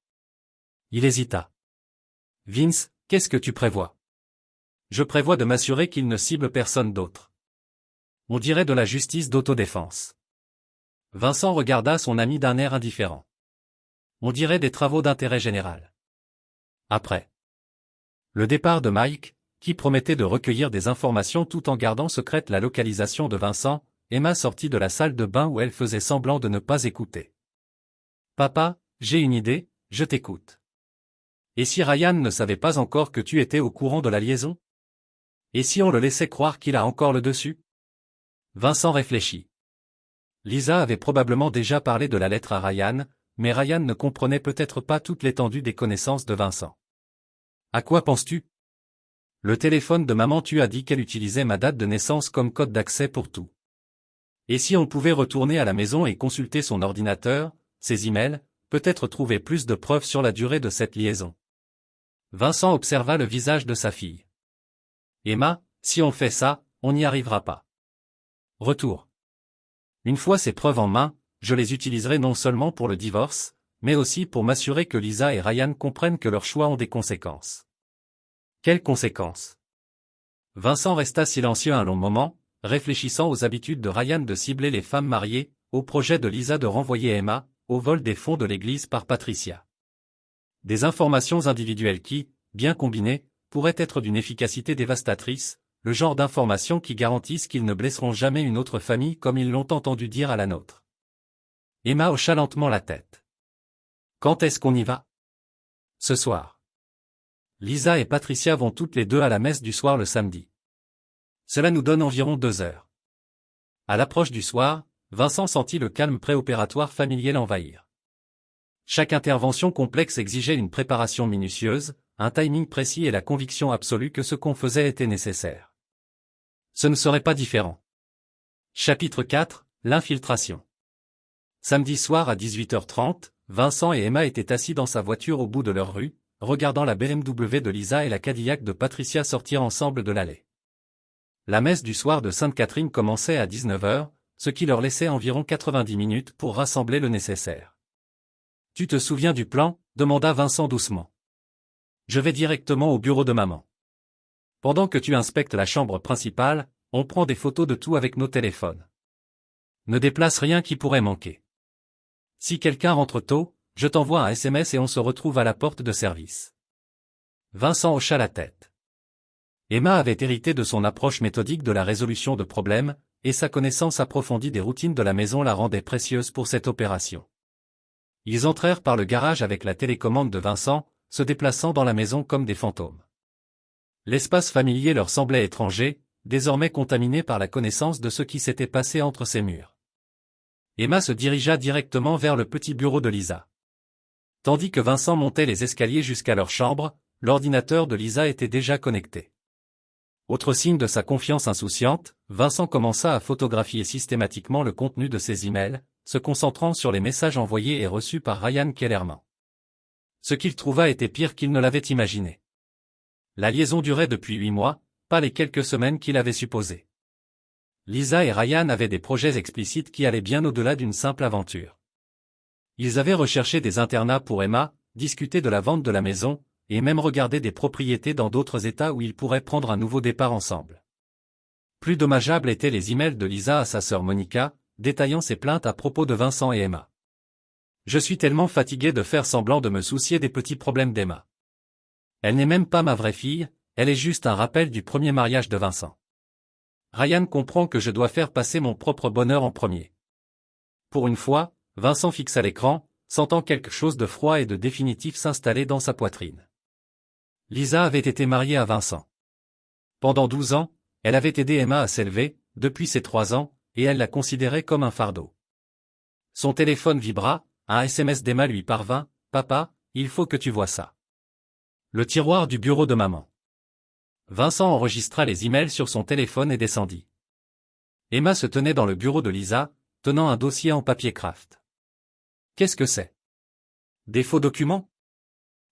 Il hésita. Vince, qu'est-ce que tu prévois? Je prévois de m'assurer qu'il ne cible personne d'autre. On dirait de la justice d'autodéfense. Vincent regarda son ami d'un air indifférent. On dirait des travaux d'intérêt général. Après. Le départ de Mike, qui promettait de recueillir des informations tout en gardant secrète la localisation de Vincent, Emma sortit de la salle de bain où elle faisait semblant de ne pas écouter. Papa, j'ai une idée, je t'écoute. Et si Ryan ne savait pas encore que tu étais au courant de la liaison? Et si on le laissait croire qu'il a encore le dessus? Vincent réfléchit. Lisa avait probablement déjà parlé de la lettre à Ryan, mais Ryan ne comprenait peut-être pas toute l'étendue des connaissances de Vincent. À quoi penses-tu? Le téléphone de maman, tu as dit qu'elle utilisait ma date de naissance comme code d'accès pour tout. Et si on pouvait retourner à la maison et consulter son ordinateur, ses emails, peut-être trouver plus de preuves sur la durée de cette liaison. Vincent observa le visage de sa fille. Emma, si on fait ça, on n'y arrivera pas. Retour. Une fois ces preuves en main, je les utiliserai non seulement pour le divorce, mais aussi pour m'assurer que Lisa et Ryan comprennent que leurs choix ont des conséquences. Quelles conséquences? Vincent resta silencieux un long moment, réfléchissant aux habitudes de Ryan de cibler les femmes mariées, au projet de Lisa de renvoyer Emma, au vol des fonds de l'église par Patricia. Des informations individuelles qui, bien combinées, pourraient être d'une efficacité dévastatrice, le genre d'informations qui garantissent qu'ils ne blesseront jamais une autre famille comme ils l'ont entendu dire à la nôtre. Emma hocha lentement la tête. Quand est-ce qu'on y va? Ce soir. Lisa et Patricia vont toutes les deux à la messe du soir le samedi. Cela nous donne environ 2 heures. À l'approche du soir, Vincent sentit le calme préopératoire familier l'envahir. Chaque intervention complexe exigeait une préparation minutieuse, un timing précis et la conviction absolue que ce qu'on faisait était nécessaire. Ce ne serait pas différent. Chapitre 4, l'infiltration. Samedi soir à 18h30, Vincent et Emma étaient assis dans sa voiture au bout de leur rue, regardant la BMW de Lisa et la Cadillac de Patricia sortir ensemble de l'allée. La messe du soir de Sainte-Catherine commençait à 19h, ce qui leur laissait environ 90 minutes pour rassembler le nécessaire. « Tu te souviens du plan ?» demanda Vincent doucement. « Je vais directement au bureau de maman. Pendant que tu inspectes la chambre principale, on prend des photos de tout avec nos téléphones. Ne déplace rien qui pourrait manquer. Si quelqu'un rentre tôt, je t'envoie un SMS et on se retrouve à la porte de service. » Vincent hocha la tête. Emma avait hérité de son approche méthodique de la résolution de problèmes, et sa connaissance approfondie des routines de la maison la rendait précieuse pour cette opération. Ils entrèrent par le garage avec la télécommande de Vincent, se déplaçant dans la maison comme des fantômes. L'espace familier leur semblait étranger, désormais contaminé par la connaissance de ce qui s'était passé entre ces murs. Emma se dirigea directement vers le petit bureau de Lisa. Tandis que Vincent montait les escaliers jusqu'à leur chambre, l'ordinateur de Lisa était déjà connecté. Autre signe de sa confiance insouciante, Vincent commença à photographier systématiquement le contenu de ses emails, se concentrant sur les messages envoyés et reçus par Ryan Kellerman. Ce qu'il trouva était pire qu'il ne l'avait imaginé. La liaison durait depuis 8 mois, pas les quelques semaines qu'il avait supposées. Lisa et Ryan avaient des projets explicites qui allaient bien au-delà d'une simple aventure. Ils avaient recherché des internats pour Emma, discuté de la vente de la maison, et même regardé des propriétés dans d'autres États où ils pourraient prendre un nouveau départ ensemble. Plus dommageables étaient les emails de Lisa à sa sœur Monica, détaillant ses plaintes à propos de Vincent et Emma. Je suis tellement fatigué de faire semblant de me soucier des petits problèmes d'Emma. Elle n'est même pas ma vraie fille, elle est juste un rappel du premier mariage de Vincent. Ryan comprend que je dois faire passer mon propre bonheur en premier. Pour une fois, Vincent fixa l'écran, sentant quelque chose de froid et de définitif s'installer dans sa poitrine. Lisa avait été mariée à Vincent. Pendant 12 ans, elle avait aidé Emma à s'élever, depuis ses 3 ans, et elle la considérait comme un fardeau. Son téléphone vibra, un SMS d'Emma lui parvint, « Papa, il faut que tu vois ça. » Le tiroir du bureau de maman. Vincent enregistra les emails sur son téléphone et descendit. Emma se tenait dans le bureau de Lisa, tenant un dossier en papier craft. Qu'est-ce que c'est? Des faux documents?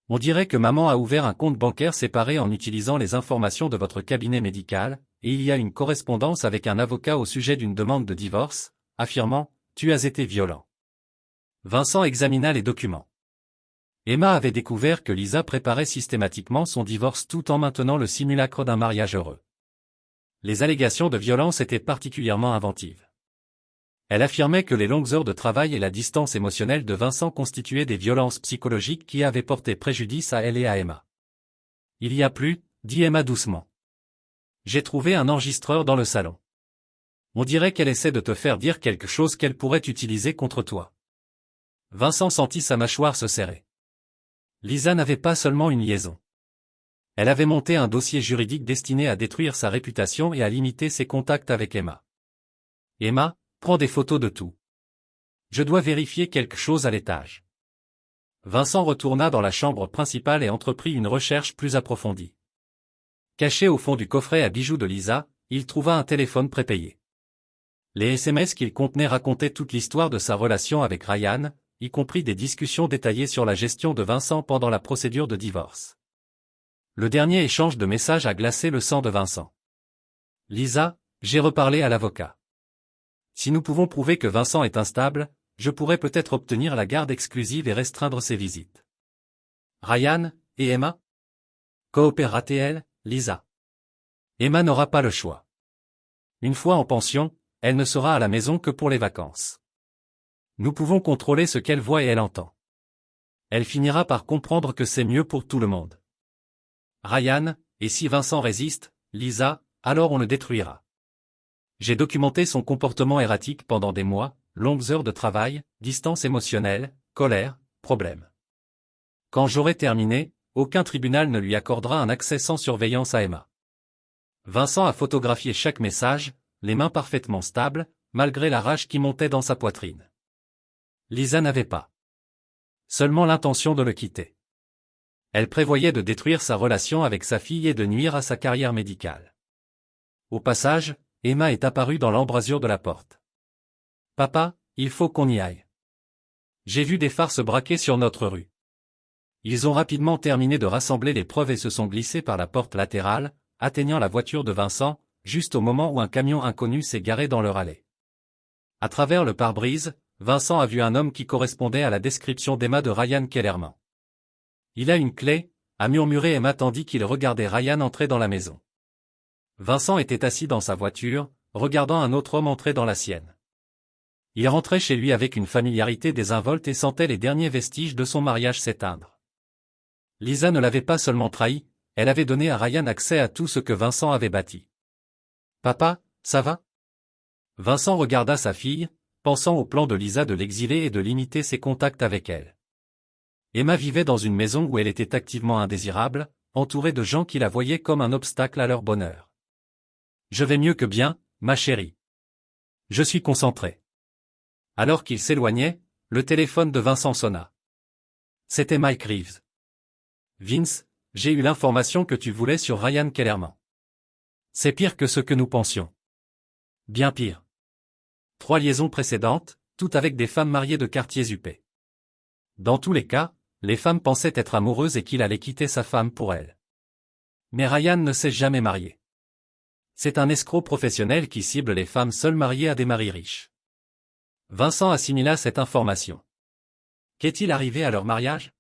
On dirait que maman a ouvert un compte bancaire séparé en utilisant les informations de votre cabinet médical, et il y a une correspondance avec un avocat au sujet d'une demande de divorce, affirmant « Tu as été violent ». Vincent examina les documents. Emma avait découvert que Lisa préparait systématiquement son divorce tout en maintenant le simulacre d'un mariage heureux. Les allégations de violence étaient particulièrement inventives. Elle affirmait que les longues heures de travail et la distance émotionnelle de Vincent constituaient des violences psychologiques qui avaient porté préjudice à elle et à Emma. « Il y a plus » dit Emma doucement. « J'ai trouvé un enregistreur dans le salon. On dirait qu'elle essaie de te faire dire quelque chose qu'elle pourrait utiliser contre toi. » Vincent sentit sa mâchoire se serrer. Lisa n'avait pas seulement une liaison. Elle avait monté un dossier juridique destiné à détruire sa réputation et à limiter ses contacts avec Emma. Emma, prends des photos de tout. Je dois vérifier quelque chose à l'étage. Vincent retourna dans la chambre principale et entreprit une recherche plus approfondie. Caché au fond du coffret à bijoux de Lisa, il trouva un téléphone prépayé. Les SMS qu'il contenait racontaient toute l'histoire de sa relation avec Ryan, y compris des discussions détaillées sur la gestion de Vincent pendant la procédure de divorce. Le dernier échange de messages a glacé le sang de Vincent. Lisa, j'ai reparlé à l'avocat. Si nous pouvons prouver que Vincent est instable, je pourrais peut-être obtenir la garde exclusive et restreindre ses visites. Ryan, et Emma? Coopérera-t-elle, Lisa? Emma n'aura pas le choix. Une fois en pension, elle ne sera à la maison que pour les vacances. Nous pouvons contrôler ce qu'elle voit et elle entend. Elle finira par comprendre que c'est mieux pour tout le monde. Ryan, et si Vincent résiste, Lisa, alors on le détruira. J'ai documenté son comportement erratique pendant des mois, longues heures de travail, distance émotionnelle, colère, problèmes. Quand j'aurai terminé, aucun tribunal ne lui accordera un accès sans surveillance à Emma. Vincent a photographié chaque message, les mains parfaitement stables, malgré la rage qui montait dans sa poitrine. Lisa n'avait pas seulement l'intention de le quitter. Elle prévoyait de détruire sa relation avec sa fille et de nuire à sa carrière médicale. Au passage, Emma est apparue dans l'embrasure de la porte. « Papa, il faut qu'on y aille. J'ai vu des phares se braquer sur notre rue. » Ils ont rapidement terminé de rassembler les preuves et se sont glissés par la porte latérale, atteignant la voiture de Vincent, juste au moment où un camion inconnu s'est garé dans leur allée. À travers le pare-brise, Vincent a vu un homme qui correspondait à la description d'Emma de Ryan Kellerman. « Il a une clé » a murmuré Emma tandis qu'il regardait Ryan entrer dans la maison. Vincent était assis dans sa voiture, regardant un autre homme entrer dans la sienne. Il rentrait chez lui avec une familiarité désinvolte et sentait les derniers vestiges de son mariage s'éteindre. Lisa ne l'avait pas seulement trahi, elle avait donné à Ryan accès à tout ce que Vincent avait bâti. « Papa, ça va ?» Vincent regarda sa fille, pensant au plan de Lisa de l'exiler et de limiter ses contacts avec elle. Emma vivait dans une maison où elle était activement indésirable, entourée de gens qui la voyaient comme un obstacle à leur bonheur. « Je vais mieux que bien, ma chérie. Je suis concentré. » Alors qu'il s'éloignait, le téléphone de Vincent sonna. C'était Mike Reeves. Vince, j'ai eu l'information que tu voulais sur Ryan Kellerman. C'est pire que ce que nous pensions. Bien pire. 3 liaisons précédentes, toutes avec des femmes mariées de quartiers huppés. Dans tous les cas, les femmes pensaient être amoureuses et qu'il allait quitter sa femme pour elle. Mais Ryan ne s'est jamais marié. C'est un escroc professionnel qui cible les femmes seules mariées à des maris riches. Vincent assimila cette information. Qu'est-il arrivé à leur mariage?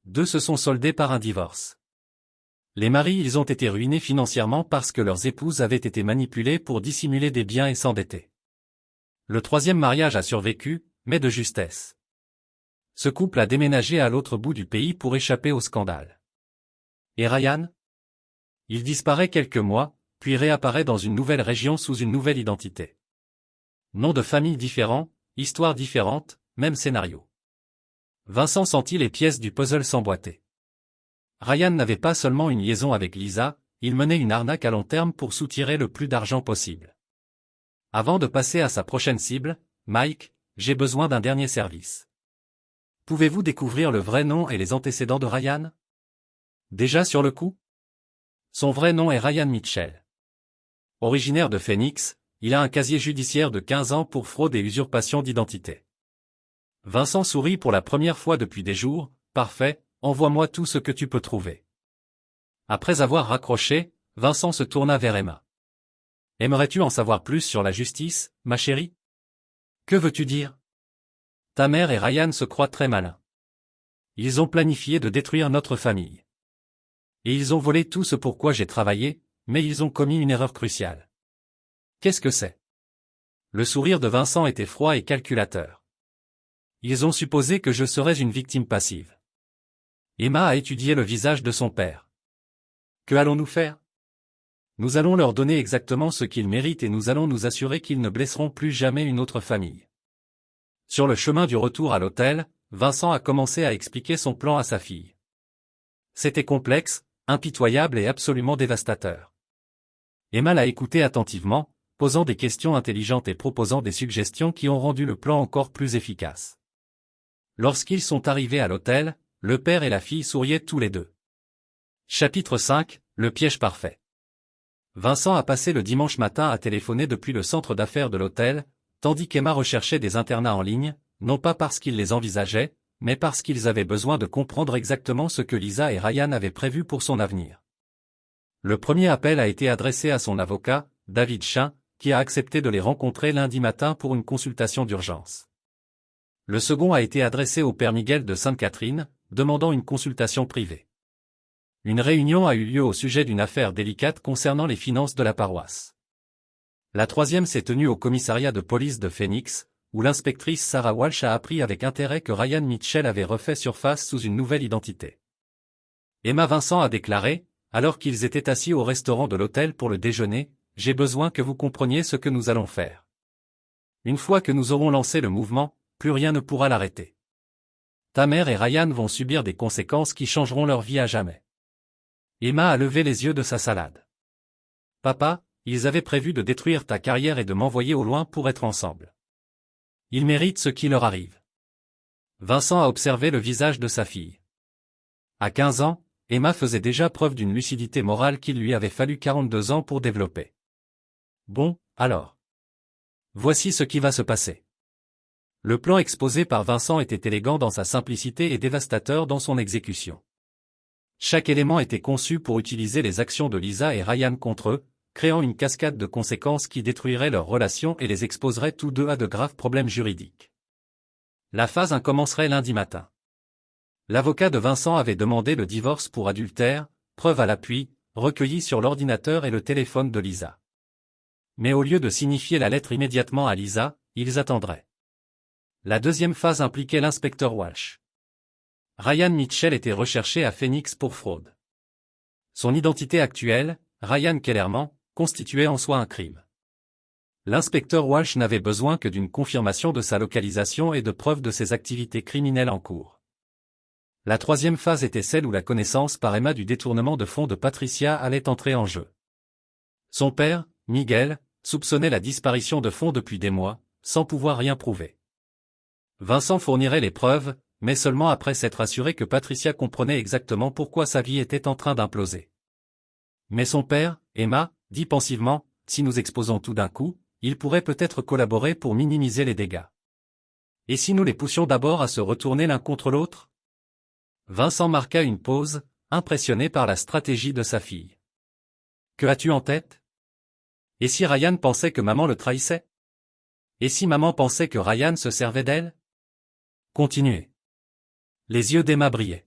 2 se sont soldés par un divorce. Les maris ils ont été ruinés financièrement parce que leurs épouses avaient été manipulées pour dissimuler des biens et s'endetter. Le 3e mariage a survécu, mais de justesse. Ce couple a déménagé à l'autre bout du pays pour échapper au scandale. Et Ryan? Il disparaît quelques mois, puis réapparaît dans une nouvelle région sous une nouvelle identité. Nom de famille différent, histoire différente, même scénario. Vincent sentit les pièces du puzzle s'emboîter. Ryan n'avait pas seulement une liaison avec Lisa, il menait une arnaque à long terme pour soutirer le plus d'argent possible. Avant de passer à sa prochaine cible, Mike, j'ai besoin d'un dernier service. Pouvez-vous découvrir le vrai nom et les antécédents de Ryan? Déjà sur le coup? Son vrai nom est Ryan Mitchell. Originaire de Phoenix, il a un casier judiciaire de 15 ans pour fraude et usurpation d'identité. Vincent sourit pour la première fois depuis des jours. Parfait, envoie-moi tout ce que tu peux trouver. Après avoir raccroché, Vincent se tourna vers Emma. Aimerais-tu en savoir plus sur la justice, ma chérie? Que veux-tu dire? Ta mère et Ryan se croient très malins. Ils ont planifié de détruire notre famille. Et ils ont volé tout ce pour quoi j'ai travaillé, mais ils ont commis une erreur cruciale. Qu'est-ce que c'est? Le sourire de Vincent était froid et calculateur. Ils ont supposé que je serais une victime passive. Emma a étudié le visage de son père. Que allons-nous faire? Nous allons leur donner exactement ce qu'ils méritent et nous allons nous assurer qu'ils ne blesseront plus jamais une autre famille. Sur le chemin du retour à l'hôtel, Vincent a commencé à expliquer son plan à sa fille. C'était complexe, impitoyable et absolument dévastateur. Emma l'a écouté attentivement, posant des questions intelligentes et proposant des suggestions qui ont rendu le plan encore plus efficace. Lorsqu'ils sont arrivés à l'hôtel, le père et la fille souriaient tous les deux. Chapitre 5, le piège parfait. Vincent a passé le dimanche matin à téléphoner depuis le centre d'affaires de l'hôtel, tandis qu'Emma recherchait des internats en ligne, non pas parce qu'ils les envisageaient, mais parce qu'ils avaient besoin de comprendre exactement ce que Lisa et Ryan avaient prévu pour son avenir. Le premier appel a été adressé à son avocat, David Chain, qui a accepté de les rencontrer lundi matin pour une consultation d'urgence. Le second a été adressé au père Miguel de Sainte-Catherine, demandant une consultation privée. Une réunion a eu lieu au sujet d'une affaire délicate concernant les finances de la paroisse. La troisième s'est tenue au commissariat de police de Phoenix, où l'inspectrice Sarah Walsh a appris avec intérêt que Ryan Mitchell avait refait surface sous une nouvelle identité. Emma Vincent a déclaré, alors qu'ils étaient assis au restaurant de l'hôtel pour le déjeuner, « J'ai besoin que vous compreniez ce que nous allons faire. Une fois que nous aurons lancé le mouvement, plus rien ne pourra l'arrêter. Ta mère et Ryan vont subir des conséquences qui changeront leur vie à jamais. » Emma a levé les yeux de sa salade. « Papa, ils avaient prévu de détruire ta carrière et de m'envoyer au loin pour être ensemble. Ils méritent ce qui leur arrive. » Vincent a observé le visage de sa fille. À 15 ans, Emma faisait déjà preuve d'une lucidité morale qu'il lui avait fallu 42 ans pour développer. Bon, alors. Voici ce qui va se passer. Le plan exposé par Vincent était élégant dans sa simplicité et dévastateur dans son exécution. Chaque élément était conçu pour utiliser les actions de Lisa et Ryan contre eux, créant une cascade de conséquences qui détruirait leur relation et les exposerait tous deux à de graves problèmes juridiques. La phase 1 commencerait lundi matin. L'avocat de Vincent avait demandé le divorce pour adultère, preuve à l'appui, recueillie sur l'ordinateur et le téléphone de Lisa. Mais au lieu de signifier la lettre immédiatement à Lisa, ils attendraient. La deuxième phase impliquait l'inspecteur Walsh. Ryan Mitchell était recherché à Phoenix pour fraude. Son identité actuelle, Ryan Kellerman, constituait en soi un crime. L'inspecteur Walsh n'avait besoin que d'une confirmation de sa localisation et de preuves de ses activités criminelles en cours. La troisième phase était celle où la connaissance par Emma du détournement de fonds de Patricia allait entrer en jeu. Son père, Miguel, soupçonnait la disparition de fonds depuis des mois, sans pouvoir rien prouver. Vincent fournirait les preuves, mais seulement après s'être assuré que Patricia comprenait exactement pourquoi sa vie était en train d'imploser. Mais son père, Emma, dit pensivement, si nous exposons tout d'un coup, il pourrait peut-être collaborer pour minimiser les dégâts. Et si nous les poussions d'abord à se retourner l'un contre l'autre? Vincent marqua une pause, impressionné par la stratégie de sa fille. Que as-tu en tête? Et si Ryan pensait que maman le trahissait? Et si maman pensait que Ryan se servait d'elle? Continuez. Les yeux d'Emma brillaient.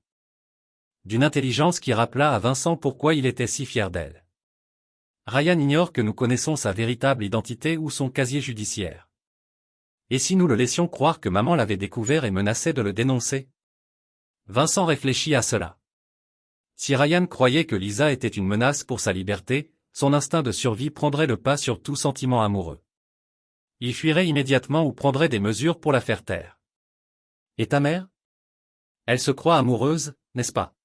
D'une intelligence qui rappela à Vincent pourquoi il était si fier d'elle. Ryan ignore que nous connaissons sa véritable identité ou son casier judiciaire. Et si nous le laissions croire que maman l'avait découvert et menaçait de le dénoncer? Vincent réfléchit à cela. Si Ryan croyait que Lisa était une menace pour sa liberté, son instinct de survie prendrait le pas sur tout sentiment amoureux. Il fuirait immédiatement ou prendrait des mesures pour la faire taire. Et ta mère? Elle se croit amoureuse, n'est-ce pas?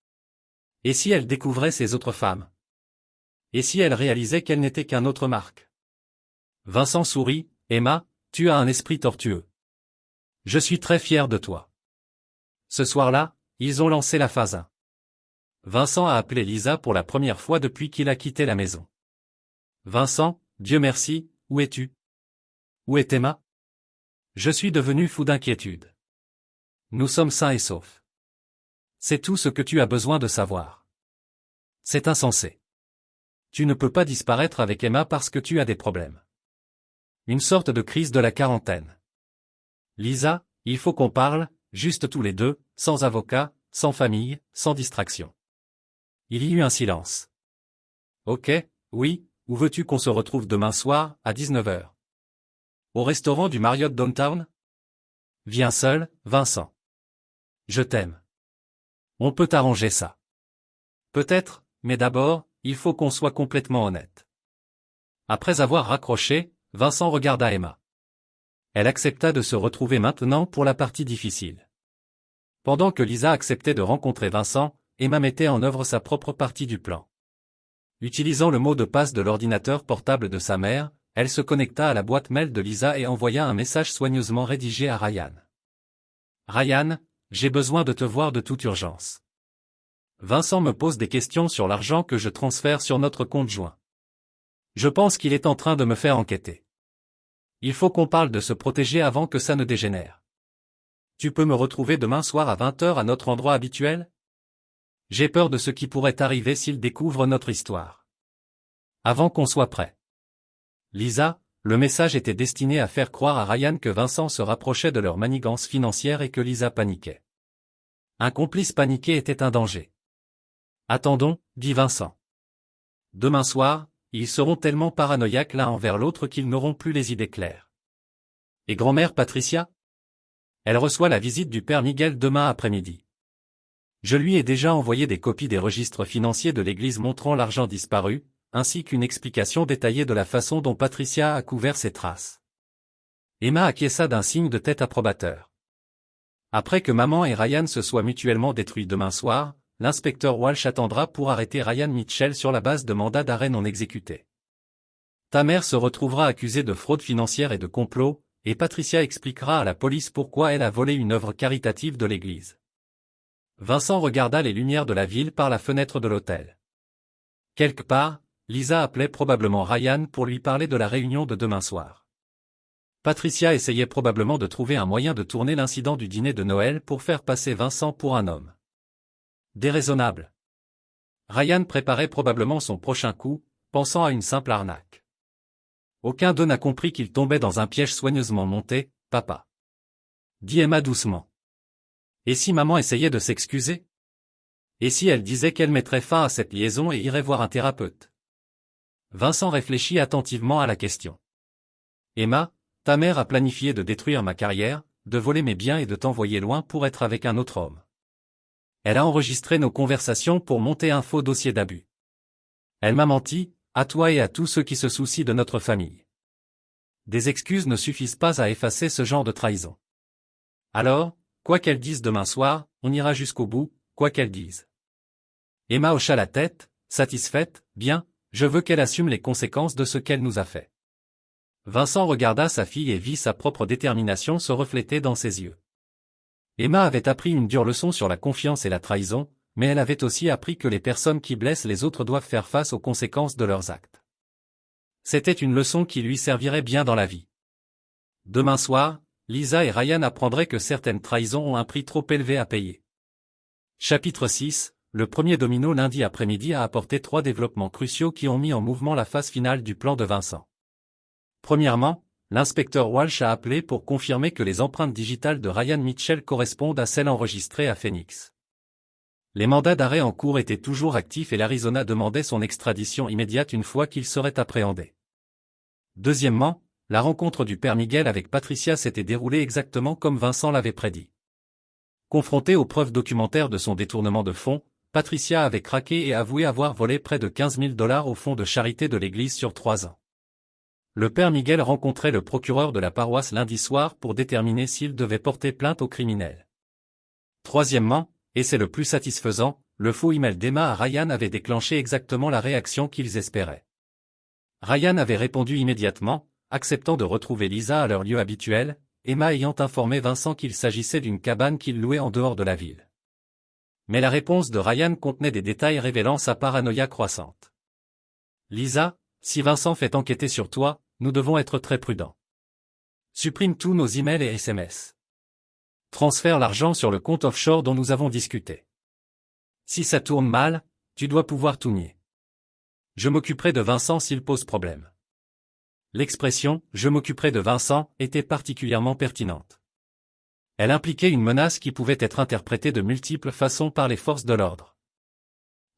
Et si elle découvrait ces autres femmes? Et si elle réalisait qu'elle n'était qu'un autre Marc? Vincent sourit, Emma, tu as un esprit tortueux. Je suis très fier de toi. Ce soir-là, ils ont lancé la phase 1. Vincent a appelé Lisa pour la première fois depuis qu'il a quitté la maison. Vincent, Dieu merci, où es-tu? Où est Emma? Je suis devenu fou d'inquiétude. Nous sommes sains et saufs. C'est tout ce que tu as besoin de savoir. C'est insensé. Tu ne peux pas disparaître avec Emma parce que tu as des problèmes. Une sorte de crise de la quarantaine. Lisa, il faut qu'on parle, juste tous les deux, sans avocat, sans famille, sans distraction. Il y eut un silence. Ok, oui, où veux-tu qu'on se retrouve demain soir, à 19h? Au restaurant du Marriott Downtown? Viens seul, Vincent. Je t'aime. On peut arranger ça. Peut-être, mais d'abord, il faut qu'on soit complètement honnête. Après avoir raccroché, Vincent regarda Emma. Elle accepta de se retrouver maintenant pour la partie difficile. Pendant que Lisa acceptait de rencontrer Vincent, Emma mettait en œuvre sa propre partie du plan. Utilisant le mot de passe de l'ordinateur portable de sa mère, elle se connecta à la boîte mail de Lisa et envoya un message soigneusement rédigé à Ryan. Ryan, j'ai besoin de te voir de toute urgence. Vincent me pose des questions sur l'argent que je transfère sur notre compte joint. Je pense qu'il est en train de me faire enquêter. Il faut qu'on parle de se protéger avant que ça ne dégénère. Tu peux me retrouver demain soir à 20h à notre endroit habituel? J'ai peur de ce qui pourrait arriver s'il découvre notre histoire. Avant qu'on soit prêt. Lisa, le message était destiné à faire croire à Ryan que Vincent se rapprochait de leur manigance financière et que Lisa paniquait. Un complice paniqué était un danger. Attendons, dit Vincent. Demain soir, ils seront tellement paranoïaques l'un envers l'autre qu'ils n'auront plus les idées claires. Et grand-mère Patricia? Elle reçoit la visite du père Miguel demain après-midi. Je lui ai déjà envoyé des copies des registres financiers de l'église montrant l'argent disparu, ainsi qu'une explication détaillée de la façon dont Patricia a couvert ses traces. Emma acquiesça d'un signe de tête approbateur. Après que maman et Ryan se soient mutuellement détruits demain soir, l'inspecteur Walsh attendra pour arrêter Ryan Mitchell sur la base de mandats d'arrêt non exécutés. Ta mère se retrouvera accusée de fraude financière et de complot, et Patricia expliquera à la police pourquoi elle a volé une œuvre caritative de l'église. Vincent regarda les lumières de la ville par la fenêtre de l'hôtel. Quelque part, Lisa appelait probablement Ryan pour lui parler de la réunion de demain soir. Patricia essayait probablement de trouver un moyen de tourner l'incident du dîner de Noël pour faire passer Vincent pour un homme déraisonnable. Ryan préparait probablement son prochain coup, pensant à une simple arnaque. Aucun d'eux n'a compris qu'il tombait dans un piège soigneusement monté, papa. Dit Emma doucement. Et si maman essayait de s'excuser? Et si elle disait qu'elle mettrait fin à cette liaison et irait voir un thérapeute? Vincent réfléchit attentivement à la question. Emma, ta mère a planifié de détruire ma carrière, de voler mes biens et de t'envoyer loin pour être avec un autre homme. Elle a enregistré nos conversations pour monter un faux dossier d'abus. Elle m'a menti, à toi et à tous ceux qui se soucient de notre famille. Des excuses ne suffisent pas à effacer ce genre de trahison. Alors, quoi qu'elle dise demain soir, on ira jusqu'au bout, quoi qu'elle dise. Emma hocha la tête, satisfaite, bien, je veux qu'elle assume les conséquences de ce qu'elle nous a fait. Vincent regarda sa fille et vit sa propre détermination se refléter dans ses yeux. Emma avait appris une dure leçon sur la confiance et la trahison, mais elle avait aussi appris que les personnes qui blessent les autres doivent faire face aux conséquences de leurs actes. C'était une leçon qui lui servirait bien dans la vie. Demain soir, Lisa et Ryan apprendraient que certaines trahisons ont un prix trop élevé à payer. Chapitre 6. Le premier domino lundi après-midi a apporté 3 développements cruciaux qui ont mis en mouvement la phase finale du plan de Vincent. Premièrement, l'inspecteur Walsh a appelé pour confirmer que les empreintes digitales de Ryan Mitchell correspondent à celles enregistrées à Phoenix. Les mandats d'arrêt en cours étaient toujours actifs et l'Arizona demandait son extradition immédiate une fois qu'il serait appréhendé. Deuxièmement, la rencontre du père Miguel avec Patricia s'était déroulée exactement comme Vincent l'avait prédit. Confrontée aux preuves documentaires de son détournement de fonds, Patricia avait craqué et avoué avoir volé près de 15 000 $ au fonds de charité de l'église sur 3 ans. Le père Miguel rencontrait le procureur de la paroisse lundi soir pour déterminer s'il devait porter plainte au criminel. Troisièmement, et c'est le plus satisfaisant, le faux email d'Emma à Ryan avait déclenché exactement la réaction qu'ils espéraient. Ryan avait répondu immédiatement, acceptant de retrouver Lisa à leur lieu habituel, Emma ayant informé Vincent qu'il s'agissait d'une cabane qu'il louait en dehors de la ville. Mais la réponse de Ryan contenait des détails révélant sa paranoïa croissante. Lisa, si Vincent fait enquêter sur toi, nous devons être très prudents. Supprime tous nos emails et SMS. Transfère l'argent sur le compte offshore dont nous avons discuté. Si ça tourne mal, tu dois pouvoir tout nier. Je m'occuperai de Vincent s'il pose problème. L'expression « je m'occuperai de Vincent » était particulièrement pertinente. Elle impliquait une menace qui pouvait être interprétée de multiples façons par les forces de l'ordre.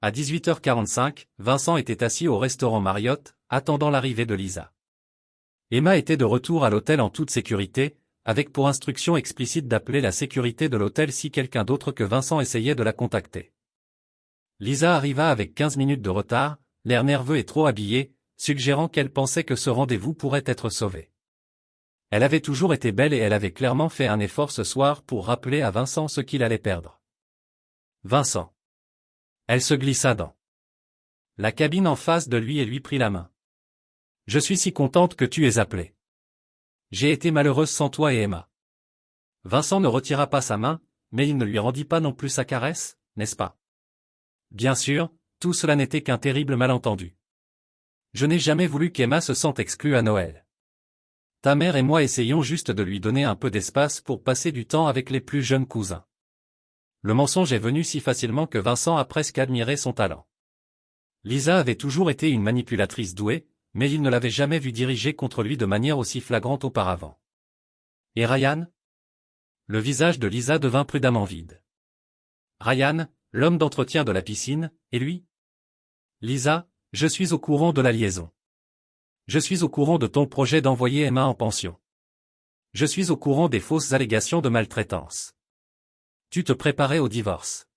À 18h45, Vincent était assis au restaurant Marriott, attendant l'arrivée de Lisa. Emma était de retour à l'hôtel en toute sécurité, avec pour instruction explicite d'appeler la sécurité de l'hôtel si quelqu'un d'autre que Vincent essayait de la contacter. Lisa arriva avec 15 minutes de retard, l'air nerveux et trop habillé, suggérant qu'elle pensait que ce rendez-vous pourrait être sauvé. Elle avait toujours été belle et elle avait clairement fait un effort ce soir pour rappeler à Vincent ce qu'il allait perdre. Vincent. Elle se glissa dans la cabine en face de lui et lui prit la main. Je suis si contente que tu aies appelé. J'ai été malheureuse sans toi et Emma. Vincent ne retira pas sa main, mais il ne lui rendit pas non plus sa caresse, n'est-ce pas? Bien sûr, tout cela n'était qu'un terrible malentendu. Je n'ai jamais voulu qu'Emma se sente exclue à Noël. Ta mère et moi essayons juste de lui donner un peu d'espace pour passer du temps avec les plus jeunes cousins. Le mensonge est venu si facilement que Vincent a presque admiré son talent. Lisa avait toujours été une manipulatrice douée, mais il ne l'avait jamais vue diriger contre lui de manière aussi flagrante auparavant. Et Ryan? Le visage de Lisa devint prudemment vide. Ryan, l'homme d'entretien de la piscine, et lui? Lisa, je suis au courant de la liaison. Je suis au courant de ton projet d'envoyer Emma en pension. Je suis au courant des fausses allégations de maltraitance. Tu te préparais au divorce.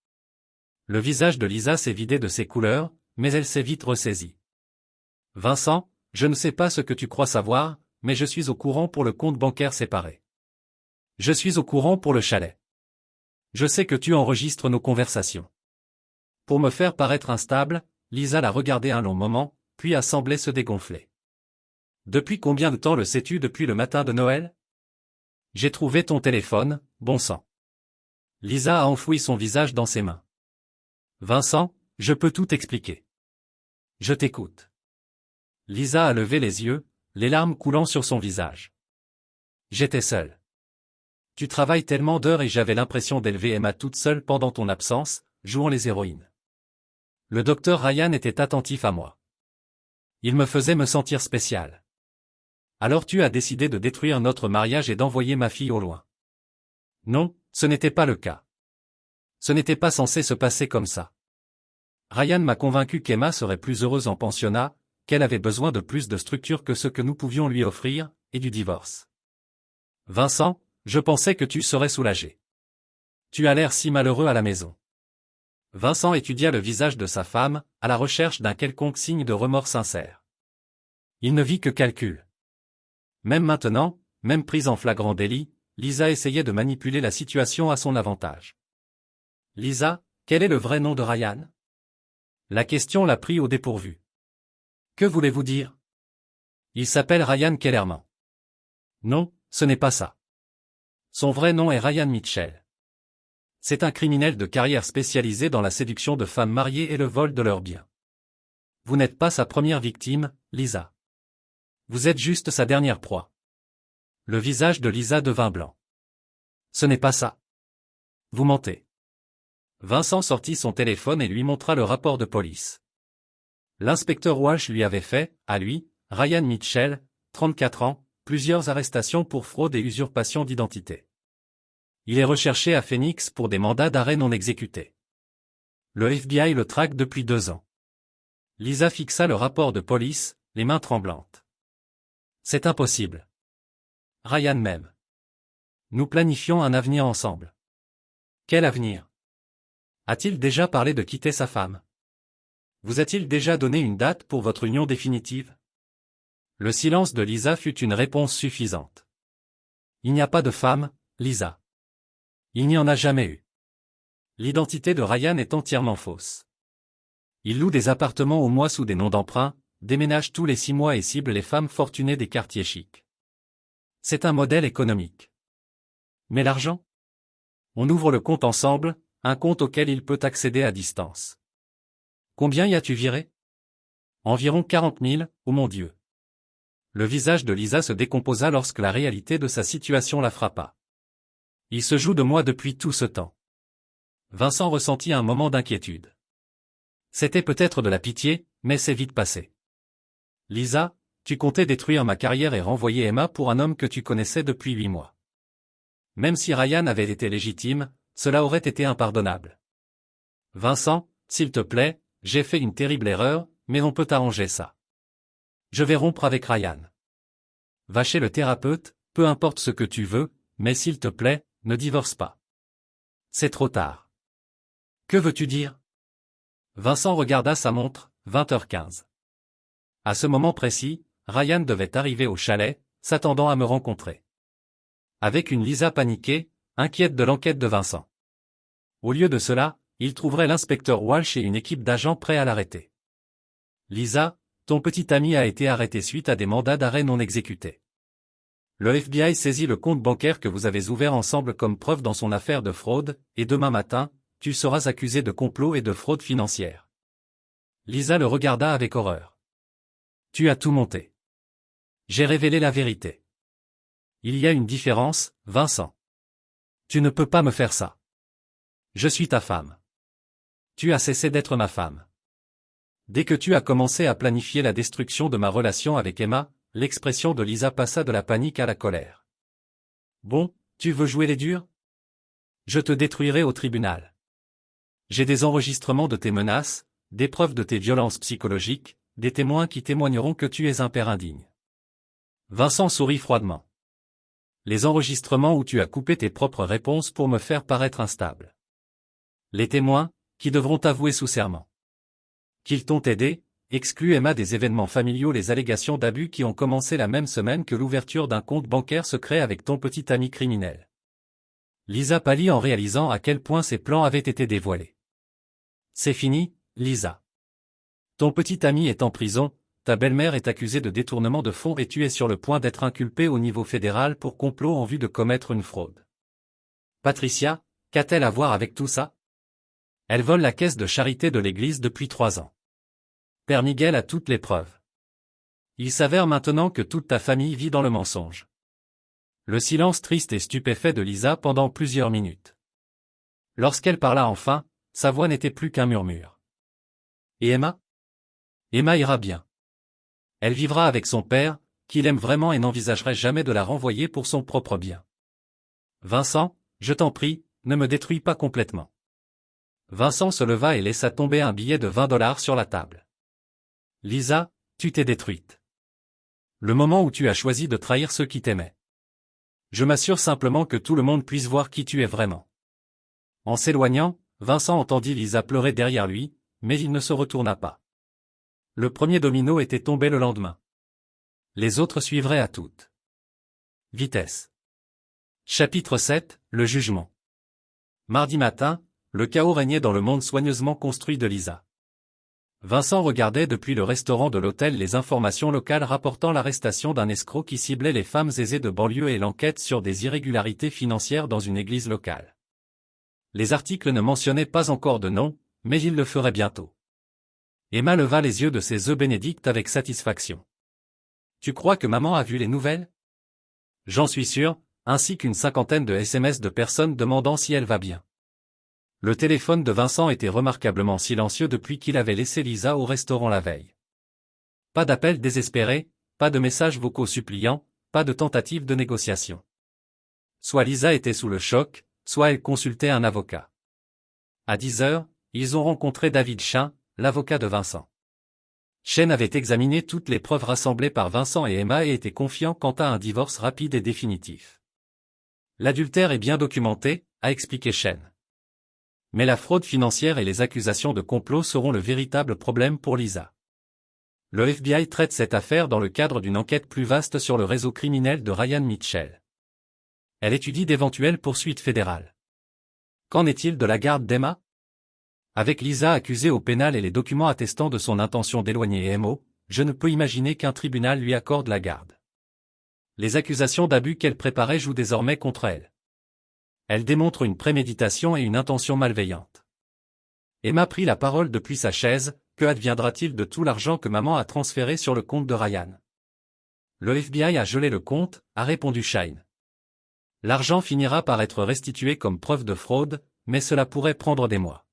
Le visage de Lisa s'est vidé de ses couleurs, mais elle s'est vite ressaisie. Vincent, je ne sais pas ce que tu crois savoir, mais je suis au courant pour le compte bancaire séparé. Je suis au courant pour le chalet. Je sais que tu enregistres nos conversations. Pour me faire paraître instable, Lisa l'a regardé un long moment, puis a semblé se dégonfler. Depuis combien de temps le sais-tu depuis le matin de Noël? J'ai trouvé ton téléphone, bon sang. Lisa a enfoui son visage dans ses mains. Vincent, je peux tout expliquer. Je t'écoute. Lisa a levé les yeux, les larmes coulant sur son visage. J'étais seule. Tu travailles tellement d'heures et j'avais l'impression d'élever Emma toute seule pendant ton absence, jouant les héroïnes. Le docteur Ryan était attentif à moi. Il me faisait me sentir spécial. Alors tu as décidé de détruire notre mariage et d'envoyer ma fille au loin. Non, ce n'était pas le cas. Ce n'était pas censé se passer comme ça. Ryan m'a convaincu qu'Emma serait plus heureuse en pensionnat, qu'elle avait besoin de plus de structure que ce que nous pouvions lui offrir, et du divorce. Vincent, je pensais que tu serais soulagé. Tu as l'air si malheureux à la maison. Vincent étudia le visage de sa femme, à la recherche d'un quelconque signe de remords sincère. Il ne vit que calcul. Même maintenant, même prise en flagrant délit, Lisa essayait de manipuler la situation à son avantage. Lisa, quel est le vrai nom de Ryan? La question l'a pris au dépourvu. Que voulez-vous dire? Il s'appelle Ryan Kellerman. Non, ce n'est pas ça. Son vrai nom est Ryan Mitchell. C'est un criminel de carrière spécialisé dans la séduction de femmes mariées et le vol de leurs biens. Vous n'êtes pas sa première victime, Lisa. Vous êtes juste sa dernière proie. Le visage de Lisa devint blanc. Ce n'est pas ça. Vous mentez. Vincent sortit son téléphone et lui montra le rapport de police. L'inspecteur Walsh lui avait fait, à lui, Ryan Mitchell, 34 ans, plusieurs arrestations pour fraude et usurpation d'identité. Il est recherché à Phoenix pour des mandats d'arrêt non exécutés. Le FBI le traque depuis 2 ans. Lisa fixa le rapport de police, les mains tremblantes. C'est impossible. Ryan m'aime. Nous planifions un avenir ensemble. Quel avenir? A-t-il déjà parlé de quitter sa femme? Vous a-t-il déjà donné une date pour votre union définitive? Le silence de Lisa fut une réponse suffisante. Il n'y a pas de femme, Lisa. Il n'y en a jamais eu. L'identité de Ryan est entièrement fausse. Il loue des appartements au mois sous des noms d'emprunt, déménage tous les 6 mois et cible les femmes fortunées des quartiers chics. C'est un modèle économique. Mais l'argent? On ouvre le compte ensemble, un compte auquel il peut accéder à distance. Combien y as-tu viré? Environ 40 000, oh mon Dieu. Le visage de Lisa se décomposa lorsque la réalité de sa situation la frappa. Il se joue de moi depuis tout ce temps. Vincent ressentit un moment d'inquiétude. C'était peut-être de la pitié, mais c'est vite passé. Lisa, tu comptais détruire ma carrière et renvoyer Emma pour un homme que tu connaissais depuis 8 mois. Même si Ryan avait été légitime, cela aurait été impardonnable. Vincent, s'il te plaît, j'ai fait une terrible erreur, mais on peut arranger ça. Je vais rompre avec Ryan. Va chez le thérapeute, peu importe ce que tu veux, mais s'il te plaît, ne divorce pas. C'est trop tard. Que veux-tu dire? Vincent regarda sa montre, 20h15. À ce moment précis, Ryan devait arriver au chalet, s'attendant à me rencontrer. Avec une Lisa paniquée, inquiète de l'enquête de Vincent. Au lieu de cela, il trouverait l'inspecteur Walsh et une équipe d'agents prêts à l'arrêter. Lisa, ton petit ami a été arrêté suite à des mandats d'arrêt non exécutés. Le FBI saisit le compte bancaire que vous avez ouvert ensemble comme preuve dans son affaire de fraude, et demain matin, tu seras accusé de complot et de fraude financière. Lisa le regarda avec horreur. Tu as tout monté. J'ai révélé la vérité. Il y a une différence, Vincent. Tu ne peux pas me faire ça. Je suis ta femme. Tu as cessé d'être ma femme. Dès que tu as commencé à planifier la destruction de ma relation avec Emma, l'expression de Lisa passa de la panique à la colère. Bon, tu veux jouer les durs? Je te détruirai au tribunal. J'ai des enregistrements de tes menaces, des preuves de tes violences psychologiques, des témoins qui témoigneront que tu es un père indigne. Vincent sourit froidement. Les enregistrements où tu as coupé tes propres réponses pour me faire paraître instable. Les témoins, qui devront avouer sous serment qu'ils t'ont aidé, exclut Emma des événements familiaux, les allégations d'abus qui ont commencé la même semaine que l'ouverture d'un compte bancaire secret avec ton petit ami criminel. Lisa pâlit en réalisant à quel point ses plans avaient été dévoilés. C'est fini, Lisa. Ton petit ami est en prison, ta belle-mère est accusée de détournement de fonds et tu es sur le point d'être inculpée au niveau fédéral pour complot en vue de commettre une fraude. Patricia, qu'a-t-elle à voir avec tout ça? Elle vole la caisse de charité de l'église depuis 3 ans. Père Miguel a toutes les preuves. Il s'avère maintenant que toute ta famille vit dans le mensonge. Le silence triste et stupéfait de Lisa pendant plusieurs minutes. Lorsqu'elle parla enfin, sa voix n'était plus qu'un murmure. Et Emma? Emma ira bien. Elle vivra avec son père, qu'il aime vraiment et n'envisagerait jamais de la renvoyer pour son propre bien. Vincent, je t'en prie, ne me détruis pas complètement. Vincent se leva et laissa tomber un billet de 20 $ sur la table. Lisa, tu t'es détruite. Le moment où tu as choisi de trahir ceux qui t'aimaient. Je m'assure simplement que tout le monde puisse voir qui tu es vraiment. En s'éloignant, Vincent entendit Lisa pleurer derrière lui, mais il ne se retourna pas. Le premier domino était tombé le lendemain. Les autres suivraient à toute vitesse. Chapitre 7, le jugement. Mardi matin, le chaos régnait dans le monde soigneusement construit de Lisa. Vincent regardait depuis le restaurant de l'hôtel les informations locales rapportant l'arrestation d'un escroc qui ciblait les femmes aisées de banlieue et l'enquête sur des irrégularités financières dans une église locale. Les articles ne mentionnaient pas encore de nom, mais ils le feraient bientôt. Emma leva les yeux de ses œufs bénédicts avec satisfaction. Tu crois que maman a vu les nouvelles? J'en suis sûr, ainsi qu'une cinquantaine de SMS de personnes demandant si elle va bien. Le téléphone de Vincent était remarquablement silencieux depuis qu'il avait laissé Lisa au restaurant la veille. Pas d'appels désespérés, pas de messages vocaux suppliants, pas de tentative de négociation. Soit Lisa était sous le choc, soit elle consultait un avocat. À 10 heures, ils ont rencontré David Chain, l'avocat de Vincent. Chain avait examiné toutes les preuves rassemblées par Vincent et Emma et était confiant quant à un divorce rapide et définitif. L'adultère est bien documenté, a expliqué Chain. Mais la fraude financière et les accusations de complot seront le véritable problème pour Lisa. Le FBI traite cette affaire dans le cadre d'une enquête plus vaste sur le réseau criminel de Ryan Mitchell. Elle étudie d'éventuelles poursuites fédérales. Qu'en est-il de la garde d'Emma? Avec Lisa accusée au pénal et les documents attestant de son intention d'éloigner Emo, je ne peux imaginer qu'un tribunal lui accorde la garde. Les accusations d'abus qu'elle préparait jouent désormais contre elle. Elle démontre une préméditation et une intention malveillante. Emma prit la parole depuis sa chaise. Que adviendra-t-il de tout l'argent que maman a transféré sur le compte de Ryan? Le FBI a gelé le compte, a répondu Shine. L'argent finira par être restitué comme preuve de fraude, mais cela pourrait prendre des mois.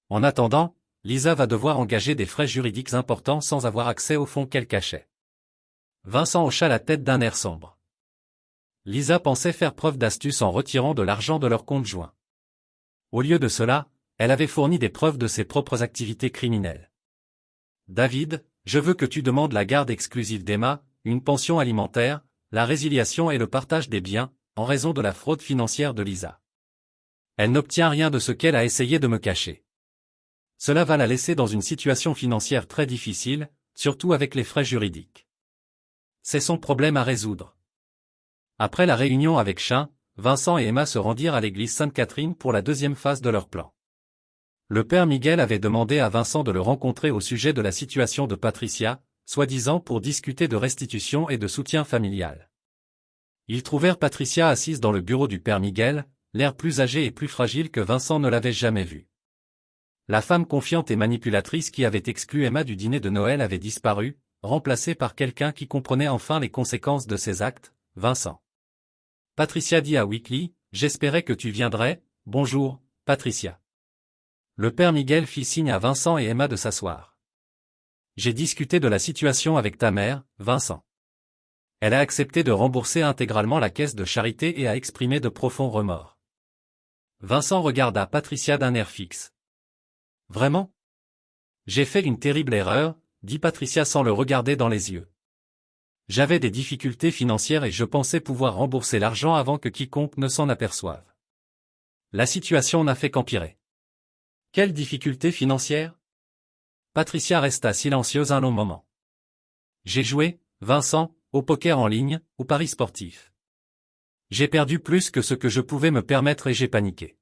En attendant, Lisa va devoir engager des frais juridiques importants sans avoir accès aux fonds qu'elle cachait. Vincent hocha la tête d'un air sombre. Lisa pensait faire preuve d'astuce en retirant de l'argent de leur compte joint. Au lieu de cela, elle avait fourni des preuves de ses propres activités criminelles. David, je veux que tu demandes la garde exclusive d'Emma, une pension alimentaire, la résiliation et le partage des biens, en raison de la fraude financière de Lisa. Elle n'obtient rien de ce qu'elle a essayé de me cacher. Cela va la laisser dans une situation financière très difficile, surtout avec les frais juridiques. C'est son problème à résoudre. Après la réunion avec Chain, Vincent et Emma se rendirent à l'église Sainte-Catherine pour la deuxième phase de leur plan. Le père Miguel avait demandé à Vincent de le rencontrer au sujet de la situation de Patricia, soi-disant pour discuter de restitution et de soutien familial. Ils trouvèrent Patricia assise dans le bureau du père Miguel, l'air plus âgé et plus fragile que Vincent ne l'avait jamais vue. La femme confiante et manipulatrice qui avait exclu Emma du dîner de Noël avait disparu, remplacée par quelqu'un qui comprenait enfin les conséquences de ses actes, Vincent. Patricia dit à Weekly, « J'espérais que tu viendrais, bonjour, Patricia. » Le père Miguel fit signe à Vincent et Emma de s'asseoir. « J'ai discuté de la situation avec ta mère, Vincent. Elle a accepté de rembourser intégralement la caisse de charité et a exprimé de profonds remords. » Vincent regarda Patricia d'un air fixe. « Vraiment? J'ai fait une terrible erreur, dit Patricia sans le regarder dans les yeux. J'avais des difficultés financières et je pensais pouvoir rembourser l'argent avant que quiconque ne s'en aperçoive. La situation n'a fait qu'empirer. Quelles difficultés financières? Patricia resta silencieuse un long moment. J'ai joué, Vincent, au poker en ligne, au pari sportif. J'ai perdu plus que ce que je pouvais me permettre et j'ai paniqué.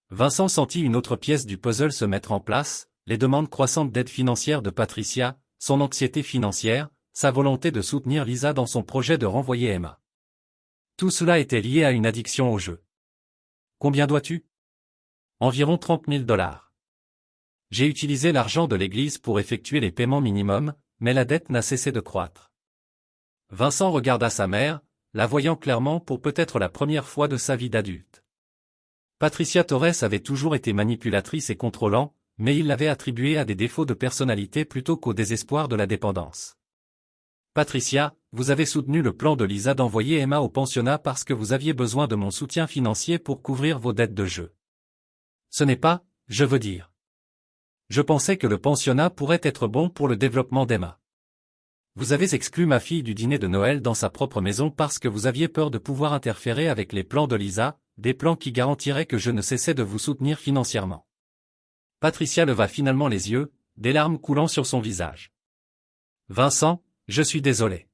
Vincent sentit une autre pièce du puzzle se mettre en place, les demandes croissantes d'aide financière de Patricia, son anxiété financière, sa volonté de soutenir Lisa dans son projet de renvoyer Emma. Tout cela était lié à une addiction au jeu. Combien dois-tu? Environ 30 000 $. J'ai utilisé l'argent de l'église pour effectuer les paiements minimums, mais la dette n'a cessé de croître. Vincent regarda sa mère, la voyant clairement pour peut-être la première fois de sa vie d'adulte. Patricia Torres avait toujours été manipulatrice et contrôlant, mais il l'avait attribuée à des défauts de personnalité plutôt qu'au désespoir de la dépendance. Patricia, vous avez soutenu le plan de Lisa d'envoyer Emma au pensionnat parce que vous aviez besoin de mon soutien financier pour couvrir vos dettes de jeu. Ce n'est pas, je veux dire. Je pensais que le pensionnat pourrait être bon pour le développement d'Emma. Vous avez exclu ma fille du dîner de Noël dans sa propre maison parce que vous aviez peur de pouvoir interférer avec les plans de Lisa, des plans qui garantiraient que je ne cessais de vous soutenir financièrement. Patricia leva finalement les yeux, des larmes coulant sur son visage. Vincent, je suis désolé.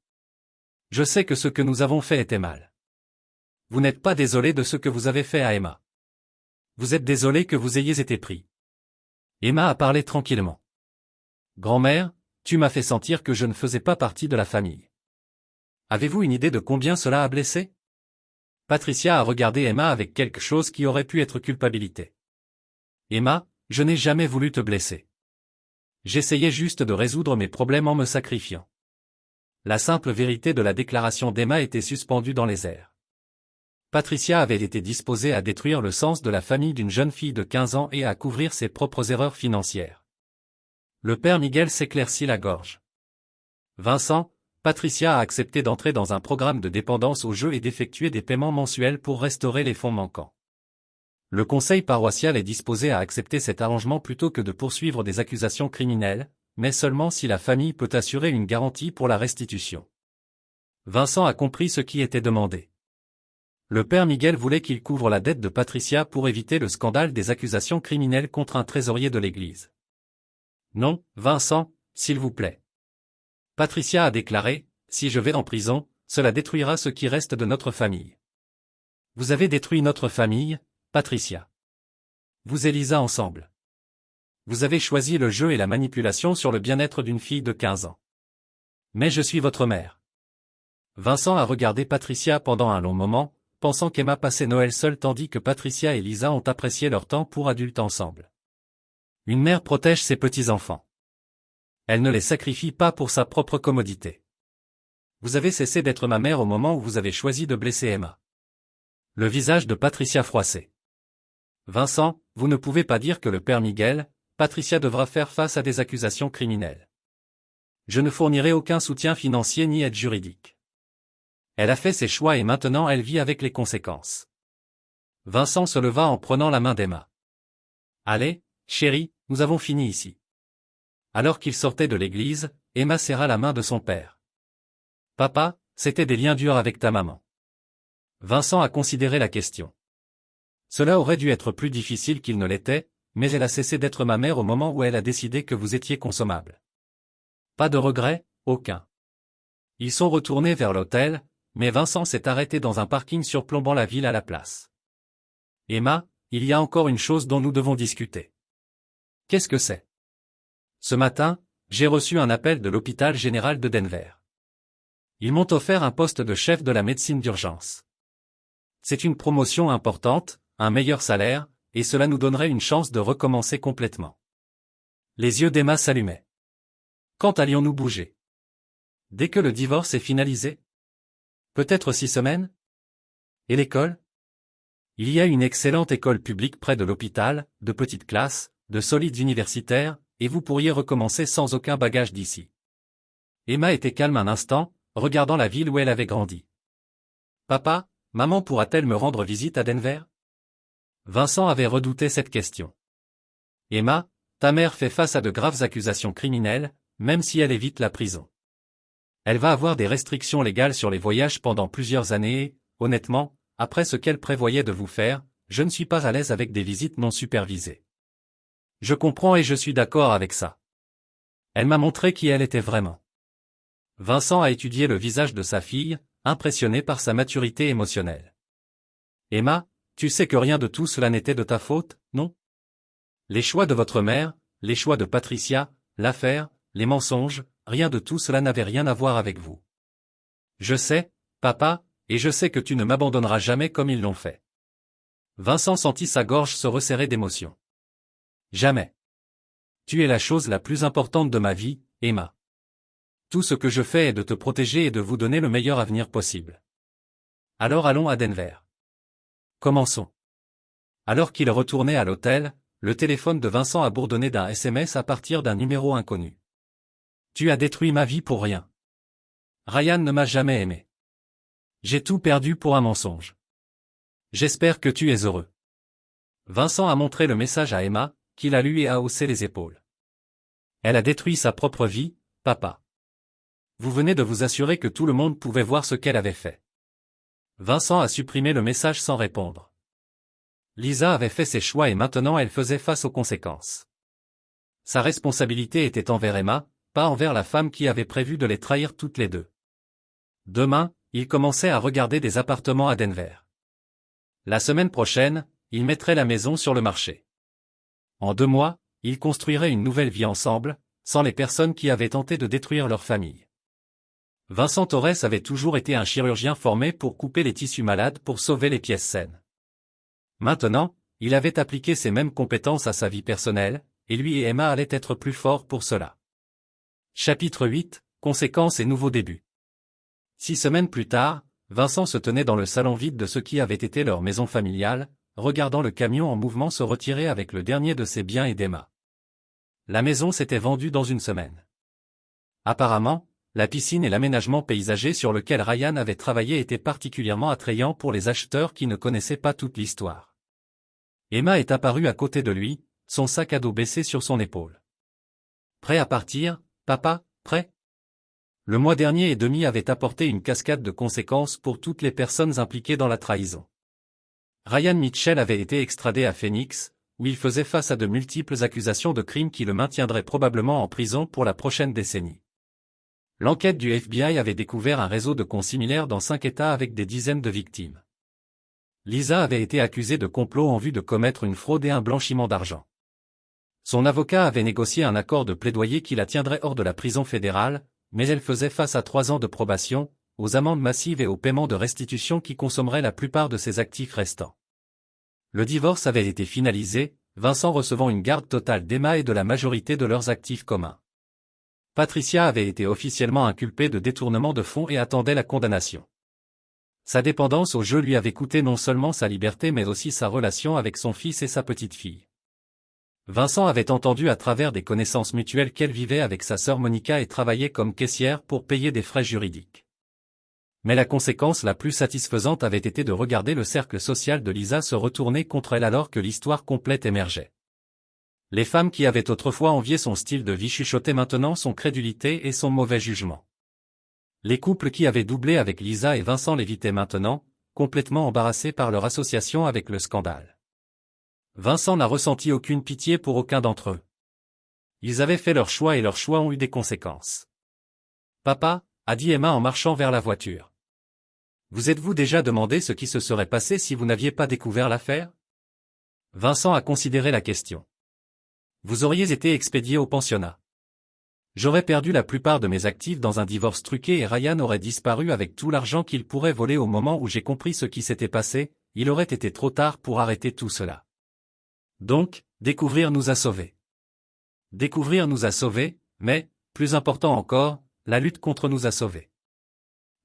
Je sais que ce que nous avons fait était mal. Vous n'êtes pas désolé de ce que vous avez fait à Emma. Vous êtes désolé que vous ayez été pris. Emma a parlé tranquillement. Grand-mère, tu m'as fait sentir que je ne faisais pas partie de la famille. Avez-vous une idée de combien cela a blessé? Patricia a regardé Emma avec quelque chose qui aurait pu être culpabilité. Emma, je n'ai jamais voulu te blesser. J'essayais juste de résoudre mes problèmes en me sacrifiant. La simple vérité de la déclaration d'Emma était suspendue dans les airs. Patricia avait été disposée à détruire le sens de la famille d'une jeune fille de 15 ans et à couvrir ses propres erreurs financières. Le père Miguel s'éclaircit la gorge. Vincent, Patricia a accepté d'entrer dans un programme de dépendance au jeu et d'effectuer des paiements mensuels pour restaurer les fonds manquants. Le conseil paroissial est disposé à accepter cet arrangement plutôt que de poursuivre des accusations criminelles, mais seulement si la famille peut assurer une garantie pour la restitution. Vincent a compris ce qui était demandé. Le père Miguel voulait qu'il couvre la dette de Patricia pour éviter le scandale des accusations criminelles contre un trésorier de l'Église. Non, Vincent, s'il vous plaît. Patricia a déclaré, si je vais en prison, cela détruira ce qui reste de notre famille. Vous avez détruit notre famille, Patricia. Vous et Lisa ensemble. Vous avez choisi le jeu et la manipulation sur le bien-être d'une fille de 15 ans. Mais je suis votre mère. Vincent a regardé Patricia pendant un long moment, pensant qu'Emma passait Noël seule tandis que Patricia et Lisa ont apprécié leur temps pour adultes ensemble. Une mère protège ses petits-enfants. Elle ne les sacrifie pas pour sa propre commodité. Vous avez cessé d'être ma mère au moment où vous avez choisi de blesser Emma. Le visage de Patricia froissé. Vincent, vous ne pouvez pas dire que le père Miguel, Patricia devra faire face à des accusations criminelles. Je ne fournirai aucun soutien financier ni aide juridique. Elle a fait ses choix et maintenant elle vit avec les conséquences. Vincent se leva en prenant la main d'Emma. Allez, chérie, nous avons fini ici. Alors qu'il sortait de l'église, Emma serra la main de son père. Papa, c'était des liens durs avec ta maman. Vincent a considéré la question. Cela aurait dû être plus difficile qu'il ne l'était, mais elle a cessé d'être ma mère au moment où elle a décidé que vous étiez consommable. Pas de regret, aucun. Ils sont retournés vers l'hôtel, mais Vincent s'est arrêté dans un parking surplombant la ville à la place. Emma, il y a encore une chose dont nous devons discuter. Qu'est-ce que c'est? Ce matin, j'ai reçu un appel de l'hôpital général de Denver. Ils m'ont offert un poste de chef de la médecine d'urgence. C'est une promotion importante, un meilleur salaire, et cela nous donnerait une chance de recommencer complètement. Les yeux d'Emma s'allumaient. Quand allions-nous bouger? Dès que le divorce est finalisé? Peut-être 6 semaines? Et l'école? Il y a une excellente école publique près de l'hôpital, de petites classes, de solides universitaires, et vous pourriez recommencer sans aucun bagage d'ici. Emma était calme un instant, regardant la ville où elle avait grandi. Papa, maman pourra-t-elle me rendre visite à Denver? Vincent avait redouté cette question. Emma, ta mère fait face à de graves accusations criminelles, même si elle évite la prison. Elle va avoir des restrictions légales sur les voyages pendant plusieurs années et, honnêtement, après ce qu'elle prévoyait de vous faire, je ne suis pas à l'aise avec des visites non supervisées. Je comprends et je suis d'accord avec ça. Elle m'a montré qui elle était vraiment. Vincent a étudié le visage de sa fille, impressionné par sa maturité émotionnelle. Emma, tu sais que rien de tout cela n'était de ta faute, non? Les choix de votre mère, les choix de Patricia, l'affaire, les mensonges, rien de tout cela n'avait rien à voir avec vous. Je sais, papa, et je sais que tu ne m'abandonneras jamais comme ils l'ont fait. Vincent sentit sa gorge se resserrer d'émotion. Jamais. Tu es la chose la plus importante de ma vie, Emma. Tout ce que je fais est de te protéger et de vous donner le meilleur avenir possible. Alors allons à Denver. Commençons. Alors qu'il retournait à l'hôtel, le téléphone de Vincent a bourdonné d'un SMS à partir d'un numéro inconnu. Tu as détruit ma vie pour rien. Ryan ne m'a jamais aimé. J'ai tout perdu pour un mensonge. J'espère que tu es heureux. Vincent a montré le message à Emma, qui l'a lu et a haussé les épaules. Elle a détruit sa propre vie, papa. Vous venez de vous assurer que tout le monde pouvait voir ce qu'elle avait fait. Vincent a supprimé le message sans répondre. Lisa avait fait ses choix et maintenant elle faisait face aux conséquences. Sa responsabilité était envers Emma, pas envers la femme qui avait prévu de les trahir toutes les deux. Demain, il commençait à regarder des appartements à Denver. La semaine prochaine, il mettrait la maison sur le marché. En 2 mois, ils construiraient une nouvelle vie ensemble, sans les personnes qui avaient tenté de détruire leur famille. Vincent Torres avait toujours été un chirurgien formé pour couper les tissus malades pour sauver les pièces saines. Maintenant, il avait appliqué ces mêmes compétences à sa vie personnelle, et lui et Emma allaient être plus forts pour cela. Chapitre 8, Conséquences et nouveaux débuts. 6 semaines plus tard, Vincent se tenait dans le salon vide de ce qui avait été leur maison familiale, regardant le camion en mouvement se retirer avec le dernier de ses biens et d'Emma. La maison s'était vendue dans une semaine. Apparemment, la piscine et l'aménagement paysager sur lequel Ryan avait travaillé étaient particulièrement attrayants pour les acheteurs qui ne connaissaient pas toute l'histoire. Emma est apparue à côté de lui, son sac à dos baissé sur son épaule. Prêt à partir, papa, prêt? Le mois dernier et demi avait apporté une cascade de conséquences pour toutes les personnes impliquées dans la trahison. Ryan Mitchell avait été extradé à Phoenix, où il faisait face à de multiples accusations de crimes qui le maintiendraient probablement en prison pour la prochaine décennie. L'enquête du FBI avait découvert un réseau de cons similaires dans 5 États avec des dizaines de victimes. Lisa avait été accusée de complot en vue de commettre une fraude et un blanchiment d'argent. Son avocat avait négocié un accord de plaidoyer qui la tiendrait hors de la prison fédérale, mais elle faisait face à 3 ans de probation, aux amendes massives et au paiement de restitution qui consommeraient la plupart de ses actifs restants. Le divorce avait été finalisé, Vincent recevant une garde totale d'Emma et de la majorité de leurs actifs communs. Patricia avait été officiellement inculpée de détournement de fonds et attendait la condamnation. Sa dépendance au jeu lui avait coûté non seulement sa liberté mais aussi sa relation avec son fils et sa petite-fille. Vincent avait entendu à travers des connaissances mutuelles qu'elle vivait avec sa sœur Monica et travaillait comme caissière pour payer des frais juridiques. Mais la conséquence la plus satisfaisante avait été de regarder le cercle social de Lisa se retourner contre elle alors que l'histoire complète émergeait. Les femmes qui avaient autrefois envié son style de vie chuchotaient maintenant son crédulité et son mauvais jugement. Les couples qui avaient doublé avec Lisa et Vincent l'évitaient maintenant, complètement embarrassés par leur association avec le scandale. Vincent n'a ressenti aucune pitié pour aucun d'entre eux. Ils avaient fait leur choix et leurs choix ont eu des conséquences. Papa, a dit Emma en marchant vers la voiture. Vous êtes-vous déjà demandé ce qui se serait passé si vous n'aviez pas découvert l'affaire? Vincent a considéré la question. Vous auriez été expédié au pensionnat. J'aurais perdu la plupart de mes actifs dans un divorce truqué et Ryan aurait disparu avec tout l'argent qu'il pourrait voler au moment où j'ai compris ce qui s'était passé, il aurait été trop tard pour arrêter tout cela. Donc, découvrir nous a sauvés. Découvrir nous a sauvés, mais, plus important encore, la lutte contre nous a sauvés.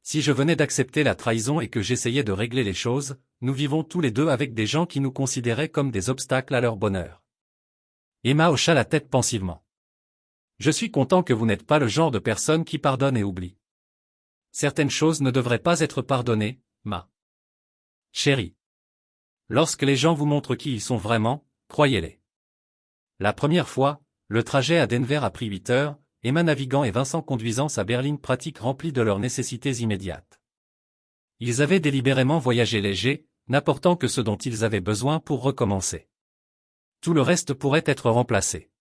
Si je venais d'accepter la trahison et que j'essayais de régler les choses, nous vivons tous les deux avec des gens qui nous considéraient comme des obstacles à leur bonheur. Emma hocha la tête pensivement. Je suis content que vous n'êtes pas le genre de personne qui pardonne et oublie. Certaines choses ne devraient pas être pardonnées, ma chérie. Lorsque les gens vous montrent qui ils sont vraiment, croyez-les. La première fois, le trajet à Denver a pris 8 heures, Emma naviguant et Vincent conduisant sa berline pratique remplie de leurs nécessités immédiates. Ils avaient délibérément voyagé léger, n'apportant que ce dont ils avaient besoin pour recommencer. Tout le reste pourrait être remplacé.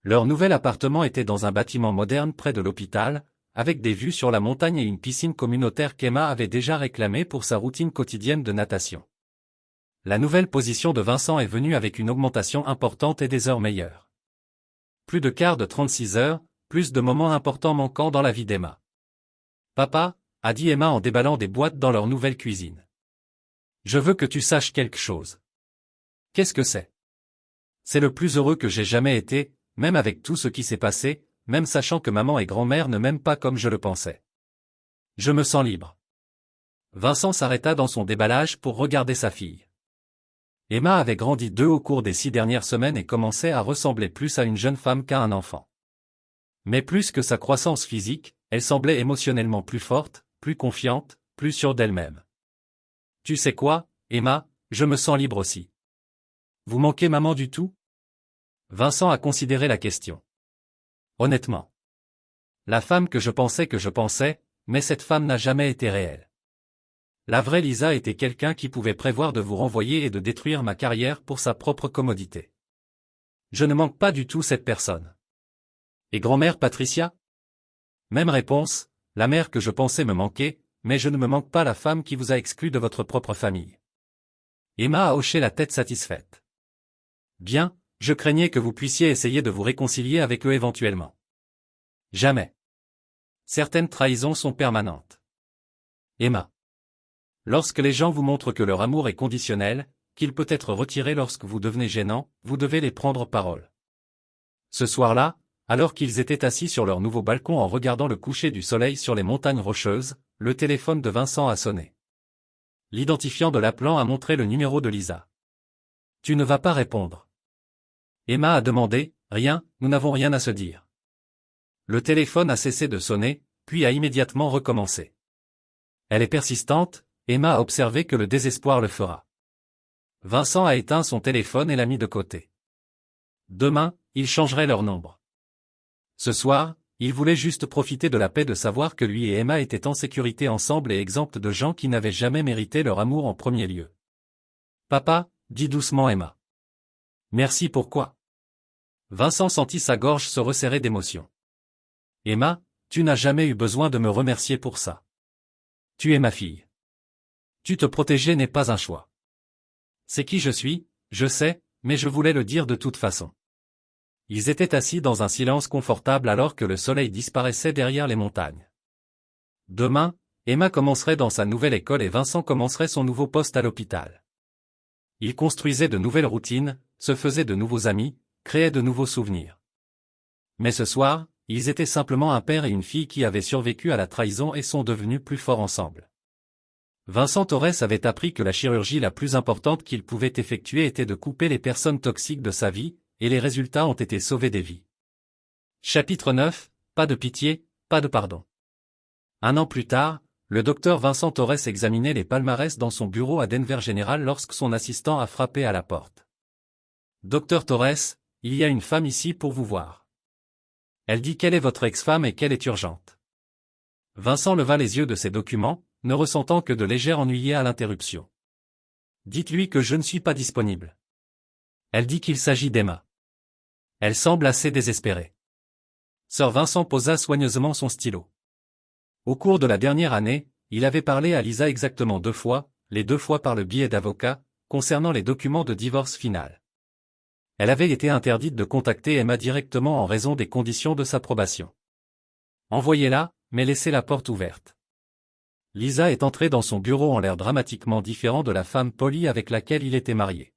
Leur nouvel appartement était dans un bâtiment moderne près de l'hôpital, avec des vues sur la montagne et une piscine communautaire qu'Emma avait déjà réclamée pour sa routine quotidienne de natation. La nouvelle position de Vincent est venue avec une augmentation importante et des heures meilleures. Plus de quart de 36 heures, plus de moments importants manquant dans la vie d'Emma. Papa, a dit Emma en déballant des boîtes dans leur nouvelle cuisine. Je veux que tu saches quelque chose. Qu'est-ce que c'est? C'est le plus heureux que j'ai jamais été, même avec tout ce qui s'est passé, même sachant que maman et grand-mère ne m'aiment pas comme je le pensais. Je me sens libre. Vincent s'arrêta dans son déballage pour regarder sa fille. Emma avait grandi d'eux au cours des 6 dernières semaines et commençait à ressembler plus à une jeune femme qu'à un enfant. Mais plus que sa croissance physique, elle semblait émotionnellement plus forte, plus confiante, plus sûre d'elle-même. Tu sais quoi, Emma, je me sens libre aussi. Vous manquez maman du tout? Vincent a considéré la question. Honnêtement. La femme que je pensais, mais cette femme n'a jamais été réelle. La vraie Lisa était quelqu'un qui pouvait prévoir de vous renvoyer et de détruire ma carrière pour sa propre commodité. Je ne manque pas du tout cette personne. Et grand-mère Patricia? Même réponse, la mère que je pensais me manquer, mais je ne me manque pas la femme qui vous a exclu de votre propre famille. Emma a hoché la tête satisfaite. Bien, je craignais que vous puissiez essayer de vous réconcilier avec eux éventuellement. Jamais. Certaines trahisons sont permanentes. Emma. Lorsque les gens vous montrent que leur amour est conditionnel, qu'il peut être retiré lorsque vous devenez gênant, vous devez les prendre parole. Ce soir-là, alors qu'ils étaient assis sur leur nouveau balcon en regardant le coucher du soleil sur les montagnes rocheuses, le téléphone de Vincent a sonné. L'identifiant de l'appelant a montré le numéro de Lisa. « Tu ne vas pas répondre. » Emma a demandé. « Rien, nous n'avons rien à se dire. » Le téléphone a cessé de sonner, puis a immédiatement recommencé. Elle est persistante, Emma a observé que le désespoir le fera. Vincent a éteint son téléphone et l'a mis de côté. Demain, ils changeraient leur nombre. Ce soir, il voulait juste profiter de la paix de savoir que lui et Emma étaient en sécurité ensemble et exempts de gens qui n'avaient jamais mérité leur amour en premier lieu. « Papa », dit doucement Emma. « Merci pourquoi ?» Vincent sentit sa gorge se resserrer d'émotion. « Emma, tu n'as jamais eu besoin de me remercier pour ça. Tu es ma fille. Tu te protéger n'est pas un choix. C'est qui je suis, je sais, mais je voulais le dire de toute façon. » Ils étaient assis dans un silence confortable alors que le soleil disparaissait derrière les montagnes. Demain, Emma commencerait dans sa nouvelle école et Vincent commencerait son nouveau poste à l'hôpital. Ils construisaient de nouvelles routines, se faisaient de nouveaux amis, créaient de nouveaux souvenirs. Mais ce soir, ils étaient simplement un père et une fille qui avaient survécu à la trahison et sont devenus plus forts ensemble. Vincent Torres avait appris que la chirurgie la plus importante qu'il pouvait effectuer était de couper les personnes toxiques de sa vie, et les résultats ont été sauver des vies. Chapitre 9, pas de pitié, pas de pardon. Un an plus tard, le docteur Vincent Torres examinait les palmarès dans son bureau à Denver General lorsque son assistant a frappé à la porte. « Docteur Torres, il y a une femme ici pour vous voir. Elle dit qu'elle est votre ex-femme et qu'elle est urgente. » Vincent leva les yeux de ses documents, ne ressentant que de légers ennui à l'interruption. « Dites-lui que je ne suis pas disponible. » Elle dit qu'il s'agit d'Emma. Elle semble assez désespérée. Sir Vincent posa soigneusement son stylo. Au cours de la dernière année, il avait parlé à Lisa exactement 2 fois, les 2 fois par le biais d'avocats, concernant les documents de divorce final. Elle avait été interdite de contacter Emma directement en raison des conditions de sa probation. Envoyez-la, mais laissez la porte ouverte. Lisa est entrée dans son bureau en l'air dramatiquement différent de la femme polie avec laquelle il était marié.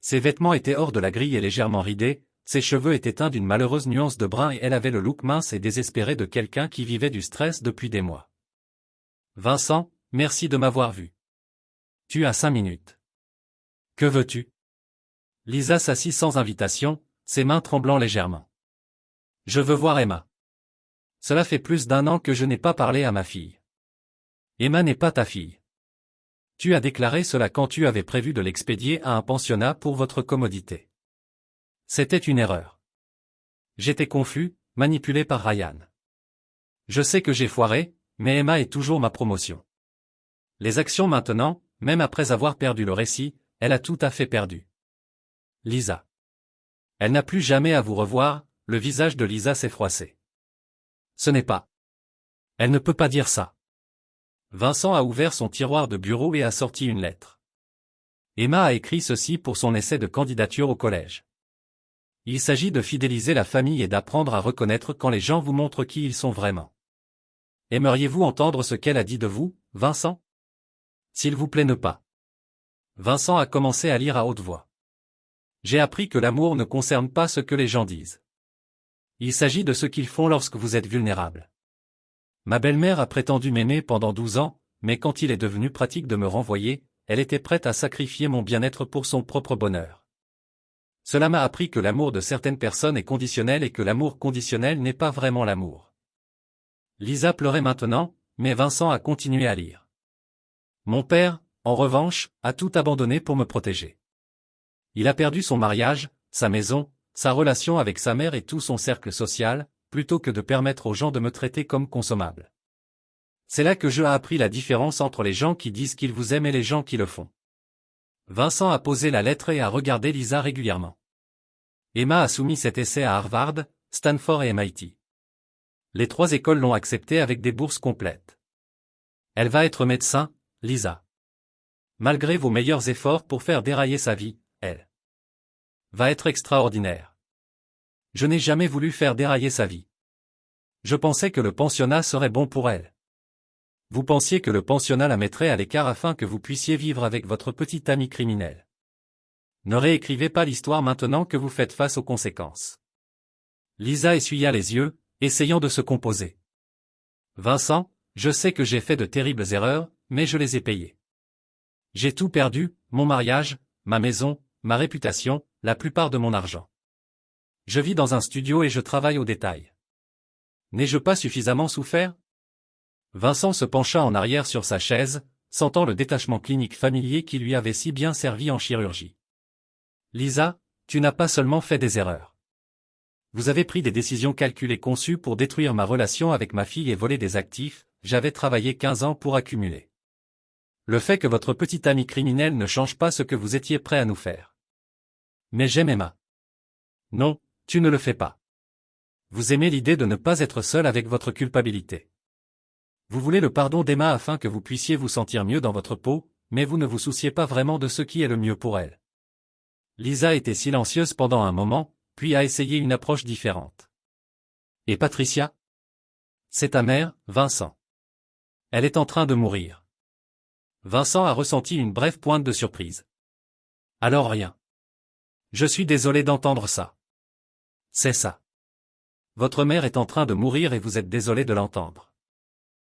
Ses vêtements étaient hors de la grille et légèrement ridés, ses cheveux étaient teints d'une malheureuse nuance de brun et elle avait le look mince et désespéré de quelqu'un qui vivait du stress depuis des mois. « Vincent, merci de m'avoir vu. Tu as 5 minutes. Que veux-tu » Lisa s'assit sans invitation, ses mains tremblant légèrement. « Je veux voir Emma. Cela fait plus d'1 an que je n'ai pas parlé à ma fille. Emma n'est pas ta fille. Tu as déclaré cela quand tu avais prévu de l'expédier à un pensionnat pour votre commodité. C'était une erreur. J'étais confus, manipulé par Ryan. Je sais que j'ai foiré, mais Emma est toujours ma promotion. Les actions maintenant, même après avoir perdu le récit, elle a tout à fait perdu. Lisa. Elle n'a plus jamais à vous revoir, le visage de Lisa s'est froissé. Ce n'est pas. Elle ne peut pas dire ça. Vincent a ouvert son tiroir de bureau et a sorti une lettre. Emma a écrit ceci pour son essai de candidature au collège. Il s'agit de fidéliser la famille et d'apprendre à reconnaître quand les gens vous montrent qui ils sont vraiment. Aimeriez-vous entendre ce qu'elle a dit de vous, Vincent? S'il vous plaît ne pas. Vincent a commencé à lire à haute voix. J'ai appris que l'amour ne concerne pas ce que les gens disent. Il s'agit de ce qu'ils font lorsque vous êtes vulnérable. Ma belle-mère a prétendu m'aimer pendant 12 ans, mais quand il est devenu pratique de me renvoyer, elle était prête à sacrifier mon bien-être pour son propre bonheur. Cela m'a appris que l'amour de certaines personnes est conditionnel et que l'amour conditionnel n'est pas vraiment l'amour. Lisa pleurait maintenant, mais Vincent a continué à lire. Mon père, en revanche, a tout abandonné pour me protéger. Il a perdu son mariage, sa maison, sa relation avec sa mère et tout son cercle social, plutôt que de permettre aux gens de me traiter comme consommable. C'est là que j'ai appris la différence entre les gens qui disent qu'ils vous aiment et les gens qui le font. Vincent a posé la lettre et a regardé Lisa régulièrement. Emma a soumis cet essai à Harvard, Stanford et MIT. Les 3 écoles l'ont accepté avec des bourses complètes. Elle va être médecin, Lisa. Malgré vos meilleurs efforts pour faire dérailler sa vie, elle va être extraordinaire. Je n'ai jamais voulu faire dérailler sa vie. Je pensais que le pensionnat serait bon pour elle. Vous pensiez que le pensionnat la mettrait à l'écart afin que vous puissiez vivre avec votre petit ami criminel. Ne réécrivez pas l'histoire maintenant que vous faites face aux conséquences. Lisa essuya les yeux, essayant de se composer. Vincent, je sais que j'ai fait de terribles erreurs, mais je les ai payées. J'ai tout perdu, mon mariage, ma maison, ma réputation, la plupart de mon argent. Je vis dans un studio et je travaille au détail. N'ai-je pas suffisamment souffert? Vincent se pencha en arrière sur sa chaise, sentant le détachement clinique familier qui lui avait si bien servi en chirurgie. Lisa, tu n'as pas seulement fait des erreurs. Vous avez pris des décisions calculées conçues pour détruire ma relation avec ma fille et voler des actifs, j'avais travaillé 15 ans pour accumuler. Le fait que votre petit ami criminel ne change pas ce que vous étiez prêt à nous faire. Mais j'aime Emma. Non, tu ne le fais pas. Vous aimez l'idée de ne pas être seul avec votre culpabilité. Vous voulez le pardon d'Emma afin que vous puissiez vous sentir mieux dans votre peau, mais vous ne vous souciez pas vraiment de ce qui est le mieux pour elle. Lisa était silencieuse pendant un moment, puis a essayé une approche différente. Et Patricia? C'est ta mère, Vincent. Elle est en train de mourir. Vincent a ressenti une brève pointe de surprise. Alors rien. Je suis désolé d'entendre ça. C'est ça. Votre mère est en train de mourir et vous êtes désolé de l'entendre.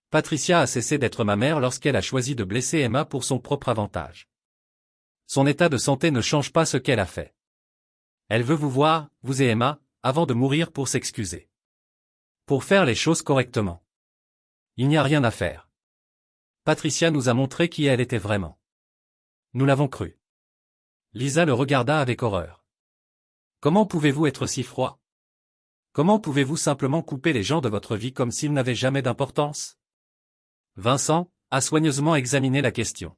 Patricia a cessé d'être ma mère lorsqu'elle a choisi de blesser Emma pour son propre avantage. Son état de santé ne change pas ce qu'elle a fait. Elle veut vous voir, vous et Emma, avant de mourir pour s'excuser. Pour faire les choses correctement. Il n'y a rien à faire. Patricia nous a montré qui elle était vraiment. Nous l'avons cru. Lisa le regarda avec horreur. Comment pouvez-vous être si froid? Comment pouvez-vous simplement couper les gens de votre vie comme s'ils n'avaient jamais d'importance? Vincent a soigneusement examiné la question.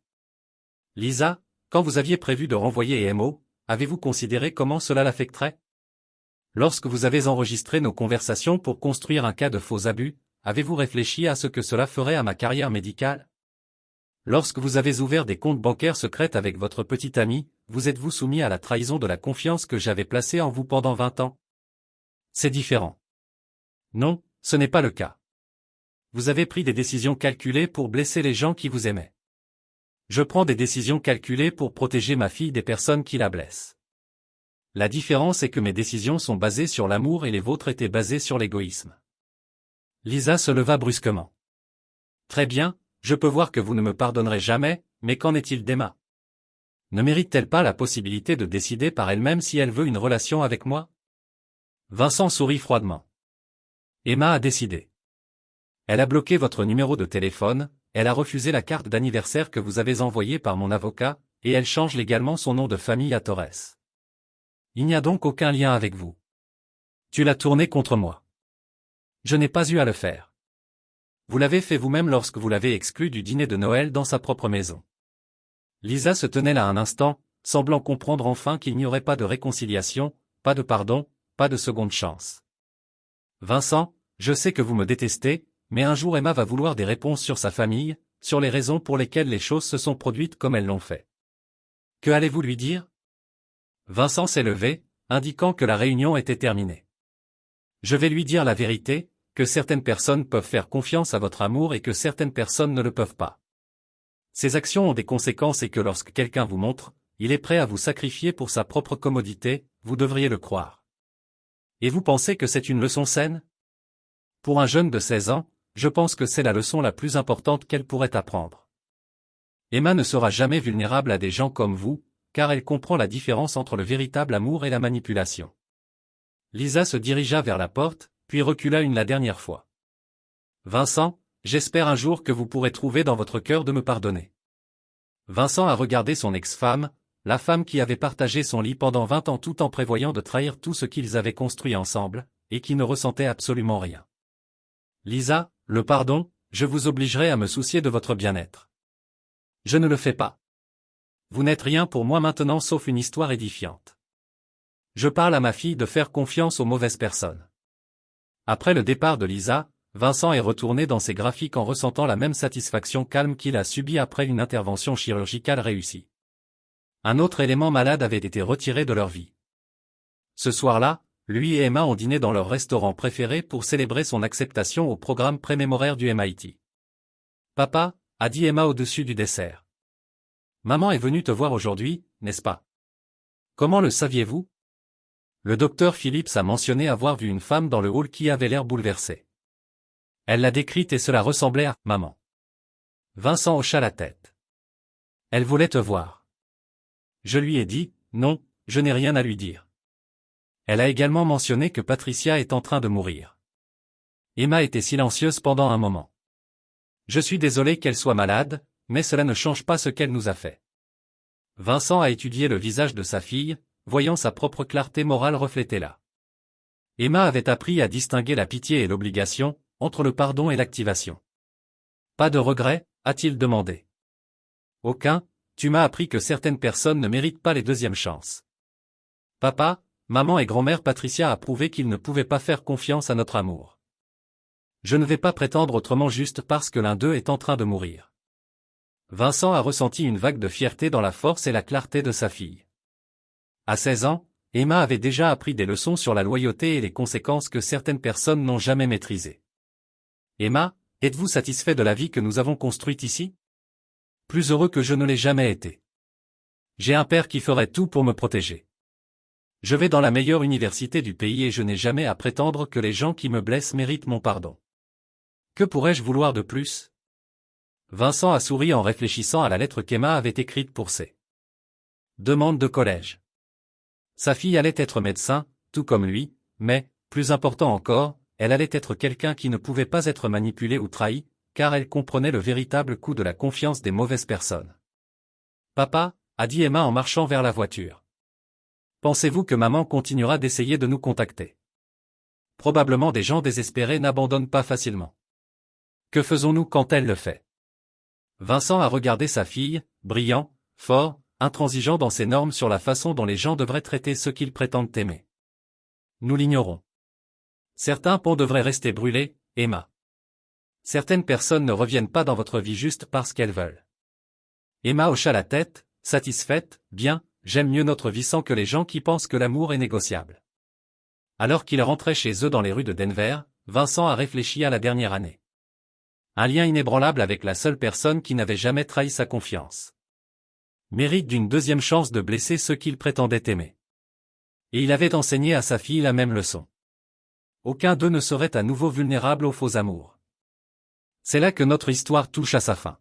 Lisa, quand vous aviez prévu de renvoyer Emo, avez-vous considéré comment cela l'affecterait? Lorsque vous avez enregistré nos conversations pour construire un cas de faux abus, avez-vous réfléchi à ce que cela ferait à ma carrière médicale? Lorsque vous avez ouvert des comptes bancaires secrets avec votre petit ami, vous êtes-vous soumis à la trahison de la confiance que j'avais placée en vous pendant 20 ans? C'est différent. Non, ce n'est pas le cas. Vous avez pris des décisions calculées pour blesser les gens qui vous aimaient. Je prends des décisions calculées pour protéger ma fille des personnes qui la blessent. La différence est que mes décisions sont basées sur l'amour et les vôtres étaient basées sur l'égoïsme. Lisa se leva brusquement. Très bien, je peux voir que vous ne me pardonnerez jamais, mais qu'en est-il d'Emma? Ne mérite-t-elle pas la possibilité de décider par elle-même si elle veut une relation avec moi? Vincent sourit froidement. Emma a décidé. Elle a bloqué votre numéro de téléphone, elle a refusé la carte d'anniversaire que vous avez envoyée par mon avocat, et elle change légalement son nom de famille à Torres. Il n'y a donc aucun lien avec vous. Tu l'as tourné contre moi. Je n'ai pas eu à le faire. Vous l'avez fait vous-même lorsque vous l'avez exclu du dîner de Noël dans sa propre maison. Lisa se tenait là un instant, semblant comprendre enfin qu'il n'y aurait pas de réconciliation, pas de pardon, pas de seconde chance. Vincent, je sais que vous me détestez, mais un jour Emma va vouloir des réponses sur sa famille, sur les raisons pour lesquelles les choses se sont produites comme elles l'ont fait. Que allez-vous lui dire? Vincent s'est levé, indiquant que la réunion était terminée. Je vais lui dire la vérité, que certaines personnes peuvent faire confiance à votre amour et que certaines personnes ne le peuvent pas. Ces actions ont des conséquences et que lorsque quelqu'un vous montre, il est prêt à vous sacrifier pour sa propre commodité, vous devriez le croire. Et vous pensez que c'est une leçon saine? Pour un jeune de 16 ans, je pense que c'est la leçon la plus importante qu'elle pourrait apprendre. Emma ne sera jamais vulnérable à des gens comme vous, car elle comprend la différence entre le véritable amour et la manipulation. Lisa se dirigea vers la porte, puis recula la dernière fois. Vincent, j'espère un jour que vous pourrez trouver dans votre cœur de me pardonner. Vincent a regardé son ex-femme, la femme qui avait partagé son lit pendant 20 ans tout en prévoyant de trahir tout ce qu'ils avaient construit ensemble, et qui ne ressentait absolument rien. Lisa, le pardon, je vous obligerai à me soucier de votre bien-être. Je ne le fais pas. Vous n'êtes rien pour moi maintenant sauf une histoire édifiante. Je parle à ma fille de faire confiance aux mauvaises personnes. Après le départ de Lisa, Vincent est retourné dans ses graphiques en ressentant la même satisfaction calme qu'il a subie après une intervention chirurgicale réussie. Un autre élément malade avait été retiré de leur vie. Ce soir-là, Lui et Emma ont dîné dans leur restaurant préféré pour célébrer son acceptation au programme prémémoraire du MIT. Papa, a dit Emma au-dessus du dessert. Maman est venue te voir aujourd'hui, n'est-ce pas? Comment le saviez-vous? Le docteur Phillips a mentionné avoir vu une femme dans le hall qui avait l'air bouleversée. Elle l'a décrite et cela ressemblait à maman. Vincent hocha la tête. Elle voulait te voir. Je lui ai dit, non, je n'ai rien à lui dire. Elle a également mentionné que Patricia est en train de mourir. Emma était silencieuse pendant un moment. Je suis désolé qu'elle soit malade, mais cela ne change pas ce qu'elle nous a fait. Vincent a étudié le visage de sa fille, voyant sa propre clarté morale reflétée là. Emma avait appris à distinguer la pitié et l'obligation, entre le pardon et l'activation. Pas de regret, a-t-il demandé. Aucun, tu m'as appris que certaines personnes ne méritent pas les deuxièmes chances. Papa, maman et grand-mère Patricia a prouvé qu'ils ne pouvaient pas faire confiance à notre amour. Je ne vais pas prétendre autrement juste parce que l'un d'eux est en train de mourir. Vincent a ressenti une vague de fierté dans la force et la clarté de sa fille. À 16 ans, Emma avait déjà appris des leçons sur la loyauté et les conséquences que certaines personnes n'ont jamais maîtrisées. Emma, êtes-vous satisfait de la vie que nous avons construite ici? Plus heureux que je ne l'ai jamais été. J'ai un père qui ferait tout pour me protéger. Je vais dans la meilleure université du pays et je n'ai jamais à prétendre que les gens qui me blessent méritent mon pardon. Que pourrais-je vouloir de plus? Vincent a souri en réfléchissant à la lettre qu'Emma avait écrite pour ses demandes de collège. Sa fille allait être médecin, tout comme lui, mais, plus important encore, elle allait être quelqu'un qui ne pouvait pas être manipulé ou trahi, car elle comprenait le véritable coût de la confiance des mauvaises personnes. Papa, a dit Emma en marchant vers la voiture. Pensez-vous que maman continuera d'essayer de nous contacter? Probablement des gens désespérés n'abandonnent pas facilement. Que faisons-nous quand elle le fait? Vincent a regardé sa fille, brillant, fort, intransigeant dans ses normes sur la façon dont les gens devraient traiter ceux qu'ils prétendent aimer. Nous l'ignorons. Certains ponts devraient rester brûlés, Emma. Certaines personnes ne reviennent pas dans votre vie juste parce qu'elles veulent. Emma hocha la tête, satisfaite, bien, j'aime mieux notre vie sans que les gens qui pensent que l'amour est négociable. Alors qu'ils rentraient chez eux dans les rues de Denver, Vincent a réfléchi à la dernière année. Un lien inébranlable avec la seule personne qui n'avait jamais trahi sa confiance. Mérite d'une deuxième chance de blesser ceux qu'il prétendait aimer. Et il avait enseigné à sa fille la même leçon. Aucun d'eux ne serait à nouveau vulnérable aux faux amours. C'est là que notre histoire touche à sa fin.